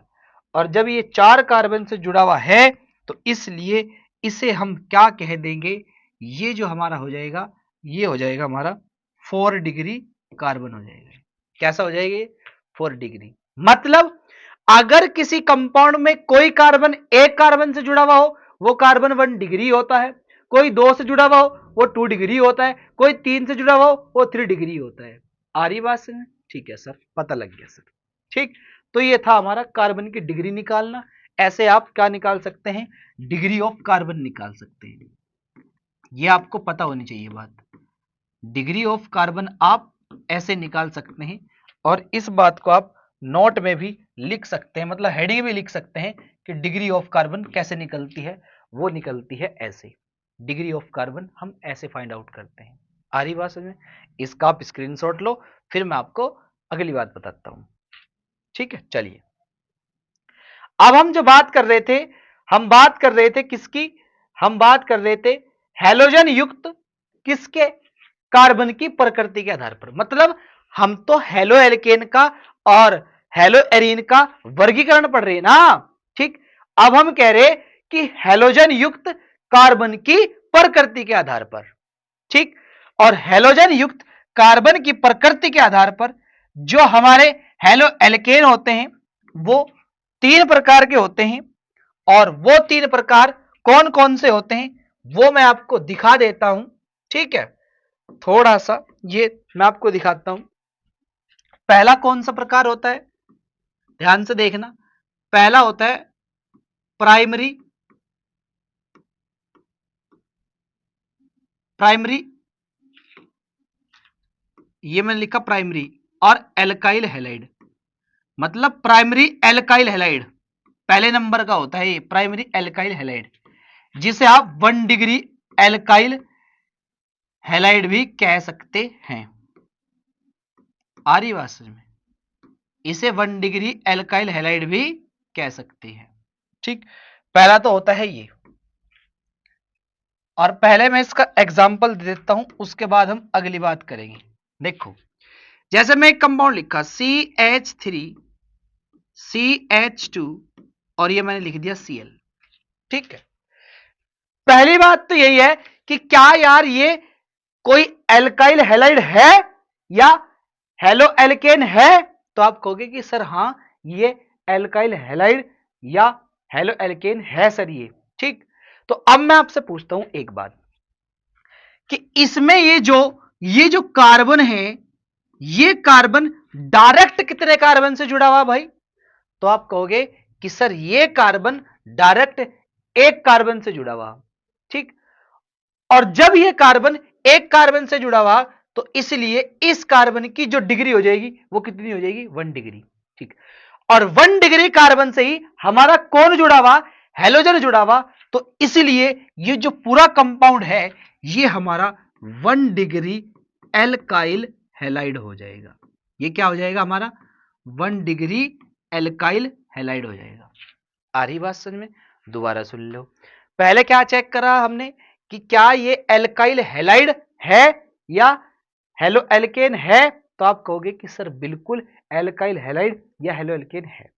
और जब ये 4 कार्बन से जुड़ा हुआ है तो इसलिए इसे हम क्या कह देंगे? ये जो हमारा हो जाएगा ये हो जाएगा हमारा 4 डिग्री कार्बन हो जाएगा। कैसा हो जाएगा? 4 डिग्री। मतलब अगर किसी कंपाउंड में कोई कार्बन एक कार्बन से जुड़ा हुआ हो वो कार्बन 1 डिग्री होता है, कोई 2 से जुड़ा हुआ हो वो 2 डिग्री होता है, कोई 3 से जुड़ा हुआ हो वो 3 डिग्री होता है। आ रही बात समझ में? ठीक है सर, पता लग गया सर, ठीक। तो ये था हमारा कार्बन की डिग्री निकालना। ऐसे आप क्या निकाल सकते हैं? डिग्री ऑफ कार्बन निकाल सकते हैं। ये आपको पता होनी चाहिए बात। डिग्री ऑफ कार्बन आप ऐसे निकाल सकते हैं, और इस बात को आप नोट में भी लिख सकते हैं, मतलब हेडिंग भी लिख सकते हैं कि डिग्री ऑफ कार्बन कैसे निकलती है। वो निकलती है ऐसे, डिग्री ऑफ कार्बन हम ऐसे फाइंड आउट करते हैं। आ रही बात समझ में? इसका आप स्क्रीनशॉट लो, फिर मैं आपको अगली बात बताता हूं, ठीक है। चलिए, अब हम जो बात कर रहे थे, हम बात कर रहे थे किसकी? हम बात कर रहे थे हैलोजन युक्त किसके? कार्बन की प्रकृति के आधार पर। मतलब हम तो हेलो एल्केन का और हेलो एरीन का वर्गीकरण पढ़ रहे हैं ना, ठीक। अब हम कह रहे कि हैलोजन युक्त कार्बन की प्रकृति के आधार पर, ठीक। और हैलोजन युक्त कार्बन की प्रकृति के आधार पर जो हमारे हेलो एल्केन होते हैं वो 3 प्रकार के होते हैं, और वो 3 प्रकार कौन कौन से होते हैं वो मैं आपको दिखा देता हूं, ठीक है। थोड़ा सा ये मैं आपको दिखाता हूं। पहला कौन सा प्रकार होता है? ध्यान से देखना। पहला होता है प्राइमरी प्राइमरी ये मैंने लिखा प्राइमरी, और एल्काइल हैलाइड। मतलब प्राइमरी एल्काइल हैलाइड पहले नंबर का होता है, ये प्राइमरी एल्काइल हैलाइड, जिसे आप 1 डिग्री एल्काइल हैलाइड भी कह सकते हैं। आ रही बात समझ में? इसे 1 डिग्री एल्काइल हैलाइड भी कह सकते हैं, ठीक। पहला तो होता है ये, और पहले मैं इसका एग्जाम्पल दे देता हूं, उसके बाद हम अगली बात करेंगे। देखो, जैसे मैं एक कंपाउंड लिखा CH3 CH2 और ये मैंने लिख दिया Cl। ठीक है, पहली बात तो यही है कि क्या यार ये कोई एल्काइल हैलाइड है या हेलो एल्केन है? तो आप कहोगे कि सर हाँ, ये एल्काइल हैलाइड या हेलो एल्केन है सर ये। ठीक, तो अब मैं आपसे पूछता हूं एक बात कि इसमें ये जो कार्बन है, ये कार्बन डायरेक्ट कितने कार्बन से जुड़ा हुआ भाई? तो आप कहोगे कि सर ये कार्बन डायरेक्ट एक कार्बन से जुड़ा हुआ। ठीक, और जब ये कार्बन एक कार्बन से जुड़ा हुआ तो इसलिए इस कार्बन की जो डिग्री हो जाएगी वो कितनी हो जाएगी? 1 डिग्री। ठीक, और 1 डिग्री कार्बन से ही हमारा कौन जुड़ा हुआ? हेलोजन जुड़ा हुआ। तो इसलिए ये जो पूरा कंपाउंड है ये हमारा 1 डिग्री एल्काइल हैलाइड हो जाएगा। ये क्या हो जाएगा? हमारा 1 डिग्री एल्काइल हैलाइड हो जाएगा। आ रही बात समझ में? दोबारा सुन लो। पहले क्या चेक करा हमने कि क्या ये एल्काइल हैलाइड है या हेलो एल्केन है? तो आप कहोगे कि सर बिल्कुल एल्काइल हैलाइड या हेलो एल्केन है।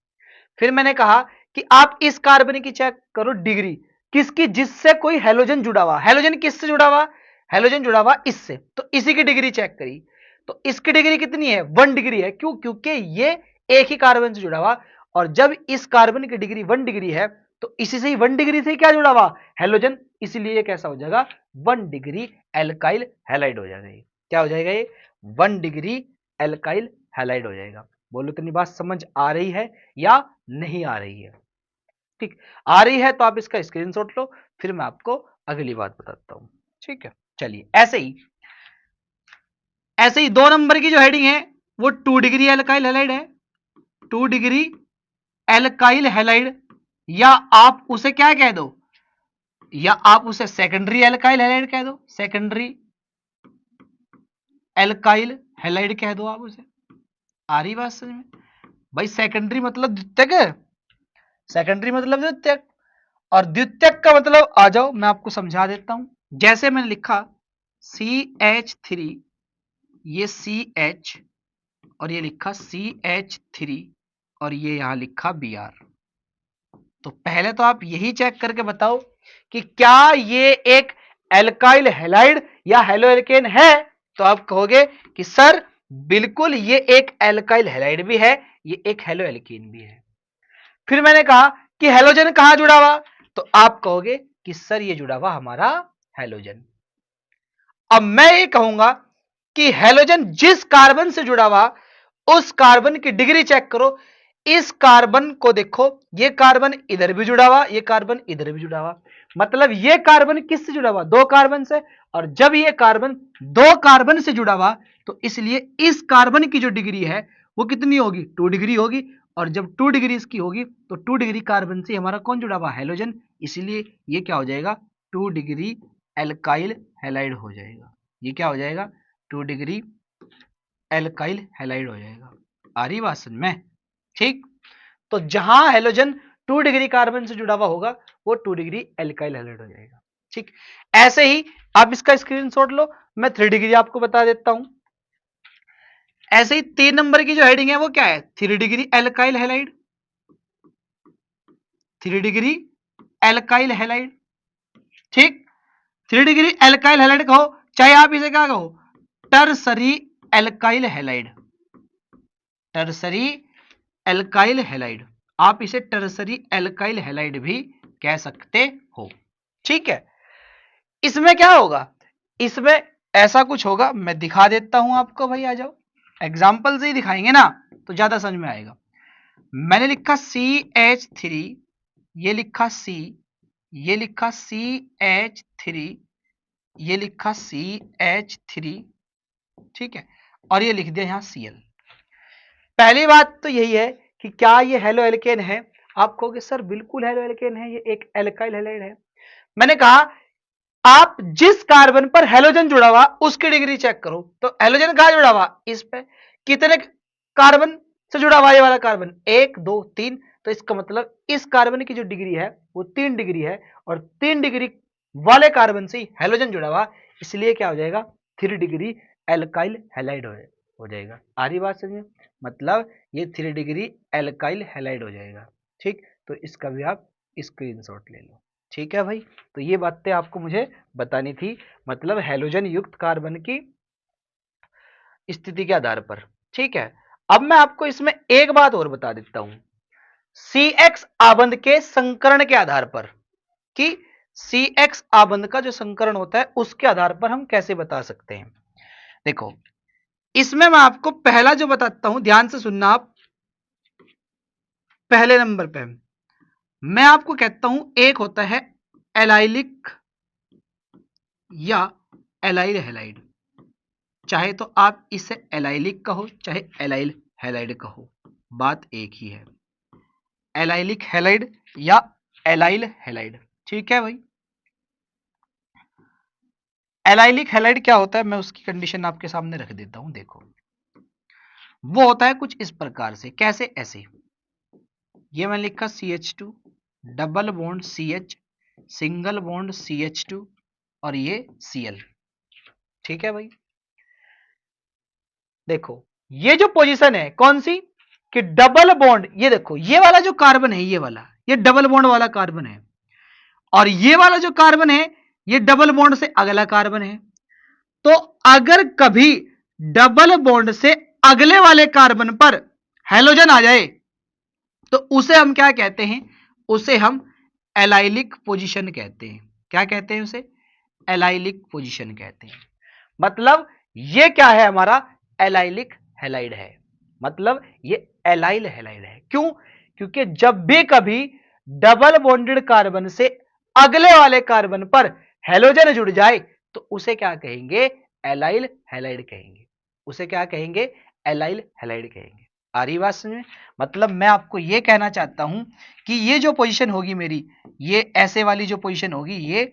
फिर मैंने कहा कि आप इस कार्बन की चेक करो डिग्री, किसकी? जिससे कोई हेलोजन जुड़ा हुआ। हेलोजन किससे जुड़ा हुआ? हेलोजन जुड़ा हुआ इससे, तो इसी की डिग्री चेक करी तो इसकी डिग्री कितनी है? 1 डिग्री है। क्यों? क्योंकि ये एक ही कार्बन से जुड़ा हुआ, और जब इस कार्बन की डिग्री 1 डिग्री है तो इसी से ही 1 डिग्री से ही क्या जुड़ा हुआ? हेलोजन। इसलिए ये कैसा हो जाएगा? 1 डिग्री एल्काइल हैलाइड हो जाएगा। ये क्या हो जाएगा? ये 1 डिग्री एल्काइल हैलाइड हो जाएगा। बोलो इतनी बात समझ आ रही है या नहीं आ रही है? ठीक, आ रही है तो आप इसका स्क्रीनशॉट लो, फिर मैं आपको अगली बात बताता हूं। ठीक है, चलिए ऐसे ही 2 नंबर की जो हेडिंग है वो 2 डिग्री एल्काइल हैलाइड है। 2 डिग्री एल्काइल हैलाइड, या आप उसे क्या कह दो? या आप उसे सेकेंडरी एल्काइल हैलाइड कह दो। सेकेंडरी एल्काइल हैलाइड कह दो आप उसे। आ रही बात समझ में? भाई सेकेंडरी मतलब द्वितीयक है, सेकेंडरी मतलब द्वितीयक, और द्वितीयक का मतलब आ जाओ मैं आपको समझा देता हूं। जैसे मैंने लिखा CH3, ये CH, और ये लिखा CH3, और ये यहां लिखा Br। तो पहले तो आप यही चेक करके बताओ कि क्या ये एक एल्काइल हैलाइड या हेलो एल्केन है? तो आप कहोगे कि सर बिल्कुल ये एक एल्काइल हैलाइड भी है, ये एक हेलो एल्केन भी है। फिर मैंने कहा कि हेलोजन कहां जुड़ा हुआ? तो आप कहोगे कि सर ये जुड़ा हुआ हमारा हेलोजन। अब मैं ये कहूंगा कि हेलोजन जिस कार्बन से जुड़ा हुआ उस कार्बन की डिग्री चेक करो। इस कार्बन को देखो, ये कार्बन इधर भी जुड़ा हुआ, ये कार्बन इधर भी जुड़ा हुआ, मतलब ये कार्बन किससे जुड़ा हुआ? 2 कार्बन से। और जब ये कार्बन 2 कार्बन से जुड़ा हुआ तो इसलिए इस कार्बन की जो डिग्री है वो कितनी होगी? 2 डिग्री होगी। और जब 2 डिग्री इसकी होगी तो 2 डिग्री कार्बन से हमारा कौन जुड़ा हुआ? हेलोजन। इसलिए ये क्या हो जाएगा? 2 डिग्री एल्काइल हैलाइड हो जाएगा। ये क्या हो जाएगा? 2 डिग्री एल्काइल हैलाइड हो जाएगा। आ रही बात समझ में? ठीक, तो जहां हेलोजन 2 डिग्री कार्बन से जुड़ा हुआ होगा वो 2 डिग्री एल्काइल हैलाइड हो जाएगा। ठीक, ऐसे ही आप इसका स्क्रीनशॉट लो, मैं 3 डिग्री आपको बता देता हूं। ऐसे ही 3 नंबर की जो हेडिंग है वो क्या है? 3 degree alkyl halide. 3 degree alkyl halide. ठीक, 3 डिग्री एल्काइल हैलाइड कहो, चाहे आप इसे क्या कहो? Tertiary alkyl halide. Tertiary alkyl halide, आप इसे टर्सरी एल्काइल हैलाइड भी कह सकते हो। ठीक है, इसमें क्या होगा? इसमें ऐसा कुछ होगा, मैं दिखा देता हूं आपको भाई। आ जाओ, एग्जाम्पल से ही दिखाएंगे ना तो ज्यादा समझ में आएगा। मैंने लिखा CH3, ये लिखा C, ये लिखा CH3, ये लिखा CH3, ठीक है, और ये लिख दिया यहां Cl। पहली बात तो यही है कि क्या ये हेलो एल्केन है? आप कहोगे सर बिल्कुल हेलो एल्केन है, ये एक एल्काइल हैलाइड है। मैंने कहा आप जिस कार्बन पर हेलोजन जुड़ा हुआ उसकी डिग्री चेक करो। तो हेलोजन कहां जुड़ा हुआ? इस पे। कितने कार्बन से जुड़ा हुआ ये वाला कार्बन? 1 2 3। तो इसका मतलब इस कार्बन की जो डिग्री है वो 3 डिग्री है, और 3 डिग्री वाले कार्बन से ही हेलोजन जुड़ा हुआ, इसलिए क्या हो जाएगा 3 डिग्री एल्काइल हैलाइड हो जाएगा। आ रही बात समझ में? मतलब ये 3 डिग्री एल्काइल हैलाइड हो जाएगा। ठीक, तो इसका भी आप स्क्रीनशॉट ले लो। ठीक है भाई, तो ये बातें आपको मुझे बतानी थी, मतलब हेलोजन युक्त कार्बन की स्थिति के आधार पर। ठीक है, अब मैं आपको इसमें एक बात और बता देता हूं, CX आबंध के संकरण के आधार पर, कि CX आबंध का जो संकरण होता है उसके आधार पर हम कैसे बता सकते हैं। देखो, इसमें मैं आपको पहला जो बताता हूं, ध्यान से सुनना आप। पहले नंबर पे मैं आपको कहता हूं, एक होता है एलाइलिक या एलाइल हैलाइड। चाहे तो आप इसे एलाइलिक कहो, चाहे एलाइल हैलाइड कहो, बात एक ही है, एलाइलिक हैलाइड या एलाइल हैलाइड। ठीक है भाई, एलाइलिक हैलाइड क्या होता है, मैं उसकी कंडीशन आपके सामने रख देता हूं। देखो, वो होता है कुछ इस प्रकार से, कैसे, ऐसे, ये मैं लिखा CH2 double bond CH single bond CH2 और ये Cl। ठीक है भाई, देखो ये जो पोजीशन है कौन सी, कि डबल बॉन्ड, ये देखो ये वाला जो कार्बन है, ये वाला, ये डबल बॉन्ड वाला कार्बन है, और ये वाला जो कार्बन है ये डबल बॉन्ड से अगला कार्बन है। तो अगर कभी डबल बॉन्ड से अगले वाले कार्बन पर हेलोजन आ जाए तो उसे हम क्या कहते हैं, उसे हम एलाइलिक पोजीशन कहते हैं। क्या कहते हैं उसे, एलाइलिक पोजीशन कहते हैं। मतलब ये क्या है, हमारा एलाइलिक हैलाइड है, मतलब ये एलाइल हैलाइड है। क्यों, क्योंकि जब भी कभी डबल बॉन्डेड कार्बन से अगले वाले कार्बन पर हेलोजन जुड़ जाए तो उसे क्या कहेंगे, एलाइल हैलाइड कहेंगे। उसे क्या कहेंगे, एलाइल हैलाइड कहेंगे। आ रही बात समझ में? मतलब मैं आपको यह कहना चाहता हूं कि ये जो पोजीशन होगी मेरी, ये ऐसे वाली जो पोजीशन होगी, ये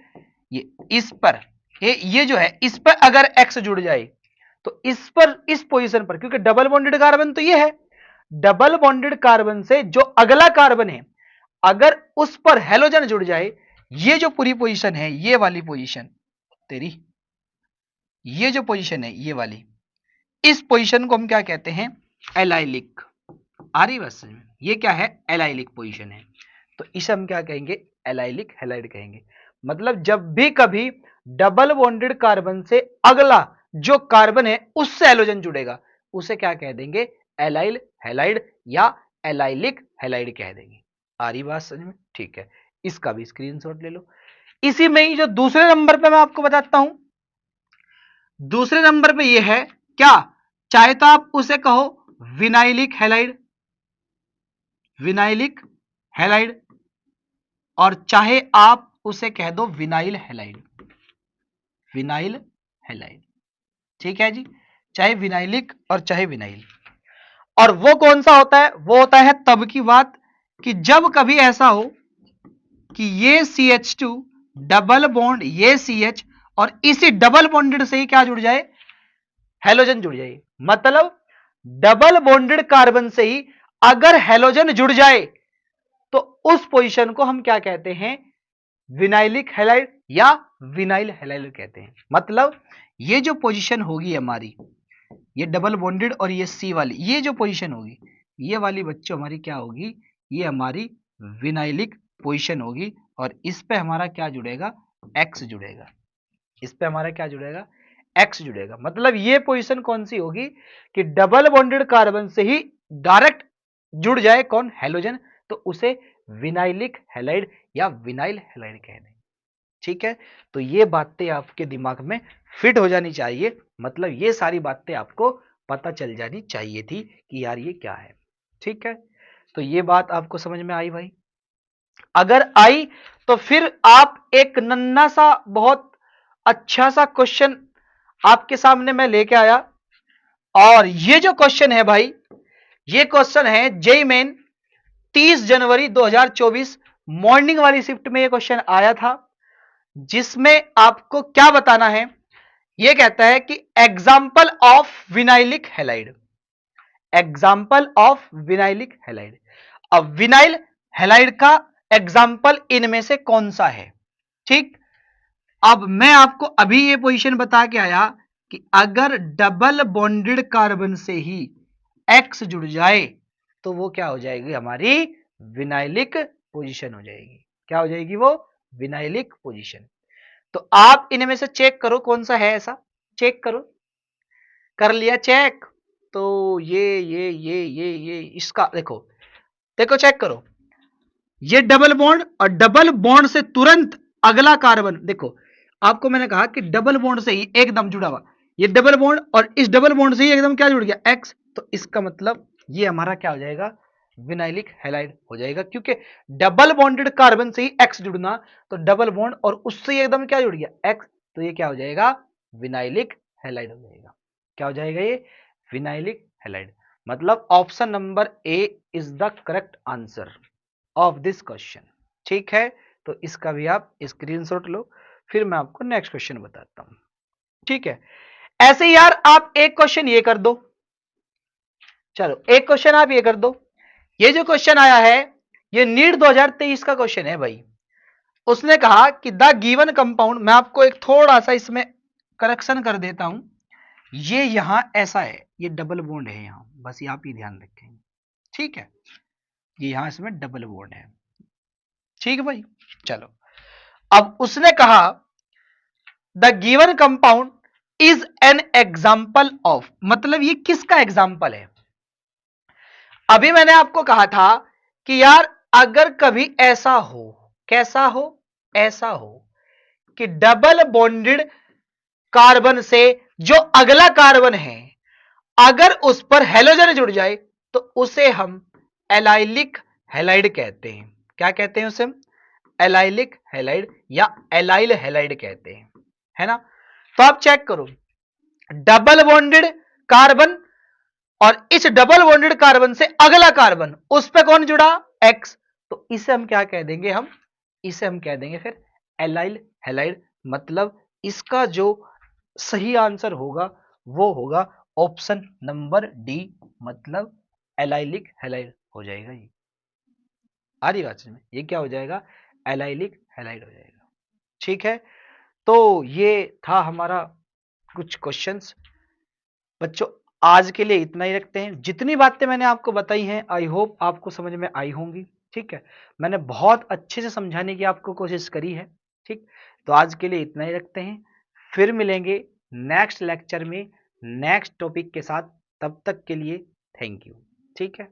इस पर, ये जो है इस पर अगर एक्स जुड़ जाए तो इस पर, इस पोजीशन पर, क्योंकि डबल बॉन्डेड कार्बन तो ये है, डबल बॉन्डेड कार्बन से जो अगला कार्बन है अगर उस पर हेलोजन जुड़ जाए, ये जो पूरी पोजीशन है, ये वाली पोजीशन तेरी, ये जो पोजीशन है ये वाली, इस पोजीशन को हम क्या कहते हैं, एलाइलिक। आ रही बात समझ में? ये क्या है, एलाइलिक पोजीशन है, तो इसे हम क्या कहेंगे, एलाइलिक हैलाइड कहेंगे। मतलब जब भी कभी डबल बॉन्डेड कार्बन से अगला जो कार्बन है उससे हेलोजन जुड़ेगा उसे क्या कह देंगे, एलाइल हैलाइड या एलाइलिक हैलाइड कह देंगे। आ रही बात समझ में? ठीक है, इसका भी स्क्रीनशॉट ले लो। इसी में ही जो दूसरे नंबर पे मैं आपको बताता हूं, दूसरे नंबर पे ये है क्या, चाहे तो आप उसे कहो विनाइलिक हैलाइड, विनाइलिक हैलाइड, और चाहे आप उसे कह दो विनाइल हैलाइड, विनाइल हैलाइड। ठीक है जी, चाहे विनाइलिक और चाहे विनाइल। और वो कौन सा होता है, वो होता है तब की बात कि जब कभी ऐसा हो कि ये CH2 डबल बॉन्ड ये CH और इसी डबल बॉन्डेड से ही क्या जुड़ जाए, हेलोजन जुड़ जाए। मतलब डबल बॉन्डेड कार्बन से ही अगर हेलोजन जुड़ जाए तो उस पोजीशन को हम क्या कहते हैं, विनाइलिक हैलाइड या विनाइल हैलाइड कहते हैं। मतलब ये जो पोजीशन होगी हमारी, ये डबल बॉन्डेड और ये C वाली, ये जो पोजीशन होगी, ये वाली बच्चों हमारी क्या होगी, ये हमारी विनाइलिक पोजीशन होगी, और इस पे हमारा क्या जुड़ेगा, X जुड़ेगा। इस पे हमारा क्या जुड़ेगा, X जुड़ेगा। मतलब ये पोजीशन कौन सी होगी कि डबल बॉन्डेड कार्बन से ही डायरेक्ट जुड़ जाए कौन, हेलोजन, तो उसे विनाइलिक हैलाइड या विनाइल हैलाइड कह दें। ठीक है, तो ये बातें आपके दिमाग में फिट हो जानी चाहिए, मतलब ये सारी बातें आपको पता चल जानी चाहिए थी कि यार ये क्या है। ठीक है, तो ये बात आपको समझ में आई भाई? अगर आई तो फिर आप एक नन्ना सा बहुत अच्छा सा क्वेश्चन आपके सामने मैं लेके आया, और ये जो क्वेश्चन है भाई, ये क्वेश्चन है जेईई मेन 30 जनवरी 2024 मॉर्निंग वाली शिफ्ट में ये क्वेश्चन आया था, जिसमें आपको क्या बताना है, यह कहता है कि example of vinylic halide, example of vinylic halide. अब विनाइल हैलाइड का एग्जाम्पल इनमें से कौन सा है? ठीक, अब मैं आपको अभी ये पोजीशन बता के आया कि अगर डबल बॉन्डेड कार्बन से ही X जुड़ जाए तो वो क्या हो जाएगी, हमारी विनाइलिक पोजीशन हो जाएगी। क्या हो जाएगी वो, विनाइलिक पोजीशन। तो आप इनमें से चेक करो कौन सा है ऐसा, चेक करो। कर लिया चेक? तो ये इसका देखो, देखो चेक करो, ये डबल बॉन्ड और डबल बॉन्ड से तुरंत अगला कार्बन, देखो आपको मैंने कहा कि डबल बॉन्ड से ही एकदम जुड़ा हुआ, ये डबल बॉन्ड और इस डबल बॉन्ड से ही एकदम क्या जुड़ गया, एक्स। तो इसका मतलब ये हमारा क्या हो जाएगा, विनाइलिक हैलाइड हो जाएगा, क्योंकि डबल बॉन्डेड कार्बन से ही एक्स जुड़ना, तो डबल बॉन्ड और उससे ही एकदम क्या जुड़ गया, एक्स, तो ये क्या हो जाएगा, विनाइलिक हैलाइड हो जाएगा। क्या हो जाएगा ये, विनाइलिक हैलाइड। मतलब option number A is the correct answer of this question. ठीक है, तो इसका भी आप स्क्रीनशॉट लो, फिर मैं आपको नेक्स्ट क्वेश्चन बताता हूं। ठीक है, ऐसे यार आप एक क्वेश्चन ये कर दो, चलो एक क्वेश्चन आप ये कर दो। ये जो क्वेश्चन आया है ये नीट 2023 का क्वेश्चन है भाई। उसने कहा कि द गिवन कंपाउंड, मैं आपको एक थोड़ा सा इसमें करेक्शन कर देता हूं, ये यहां ऐसा है, ये डबल बॉन्ड है यहां, बस ये आप ही ध्यान रखेंगे। ठीक है, ये यहां इसमें डबल बॉन्ड है। ठीक है भाई, चलो अब उसने कहा the given compound is an example of, मतलब ये किसका एग्जाम्पल है। अभी मैंने आपको कहा था कि यार अगर कभी ऐसा हो, कैसा हो, ऐसा हो कि डबल बॉन्डेड कार्बन से जो अगला कार्बन है अगर उस पर हेलोजन जुड़ जाए तो उसे हम एलाइलिक हैलाइड कहते हैं। क्या कहते हैं उसे हम, एलाइलिक हैलाइड या एलाइल हैलाइड कहते हैं, है ना। तो आप चेक करो, डबल बॉन्डेड कार्बन और इस डबल बॉन्डेड कार्बन से अगला कार्बन उस पे कौन जुड़ा, एक्स, तो इसे हम क्या कह देंगे, हम इसे हम कह देंगे फिर एलाइल हैलाइड। मतलब इसका जो सही आंसर होगा वो होगा ऑप्शन नंबर डी, मतलब एलाइलिक हैलाइड हो जाएगा। ये आ रही बात में, ये क्या हो जाएगा, एलाइलिक हैलाइड हो जाएगा। ठीक है, तो ये था हमारा कुछ क्वेश्चंस। बच्चों आज के लिए इतना ही रखते हैं, जितनी बातें मैंने आपको बताई हैं आई होप आपको समझ में आई होंगी। ठीक है, मैंने बहुत अच्छे से समझाने की आपको कोशिश करी है। ठीक, तो आज के लिए इतना ही रखते हैं, फिर मिलेंगे नेक्स्ट लेक्चर में नेक्स्ट टॉपिक के साथ। तब तक के लिए थैंक यू। ठीक है।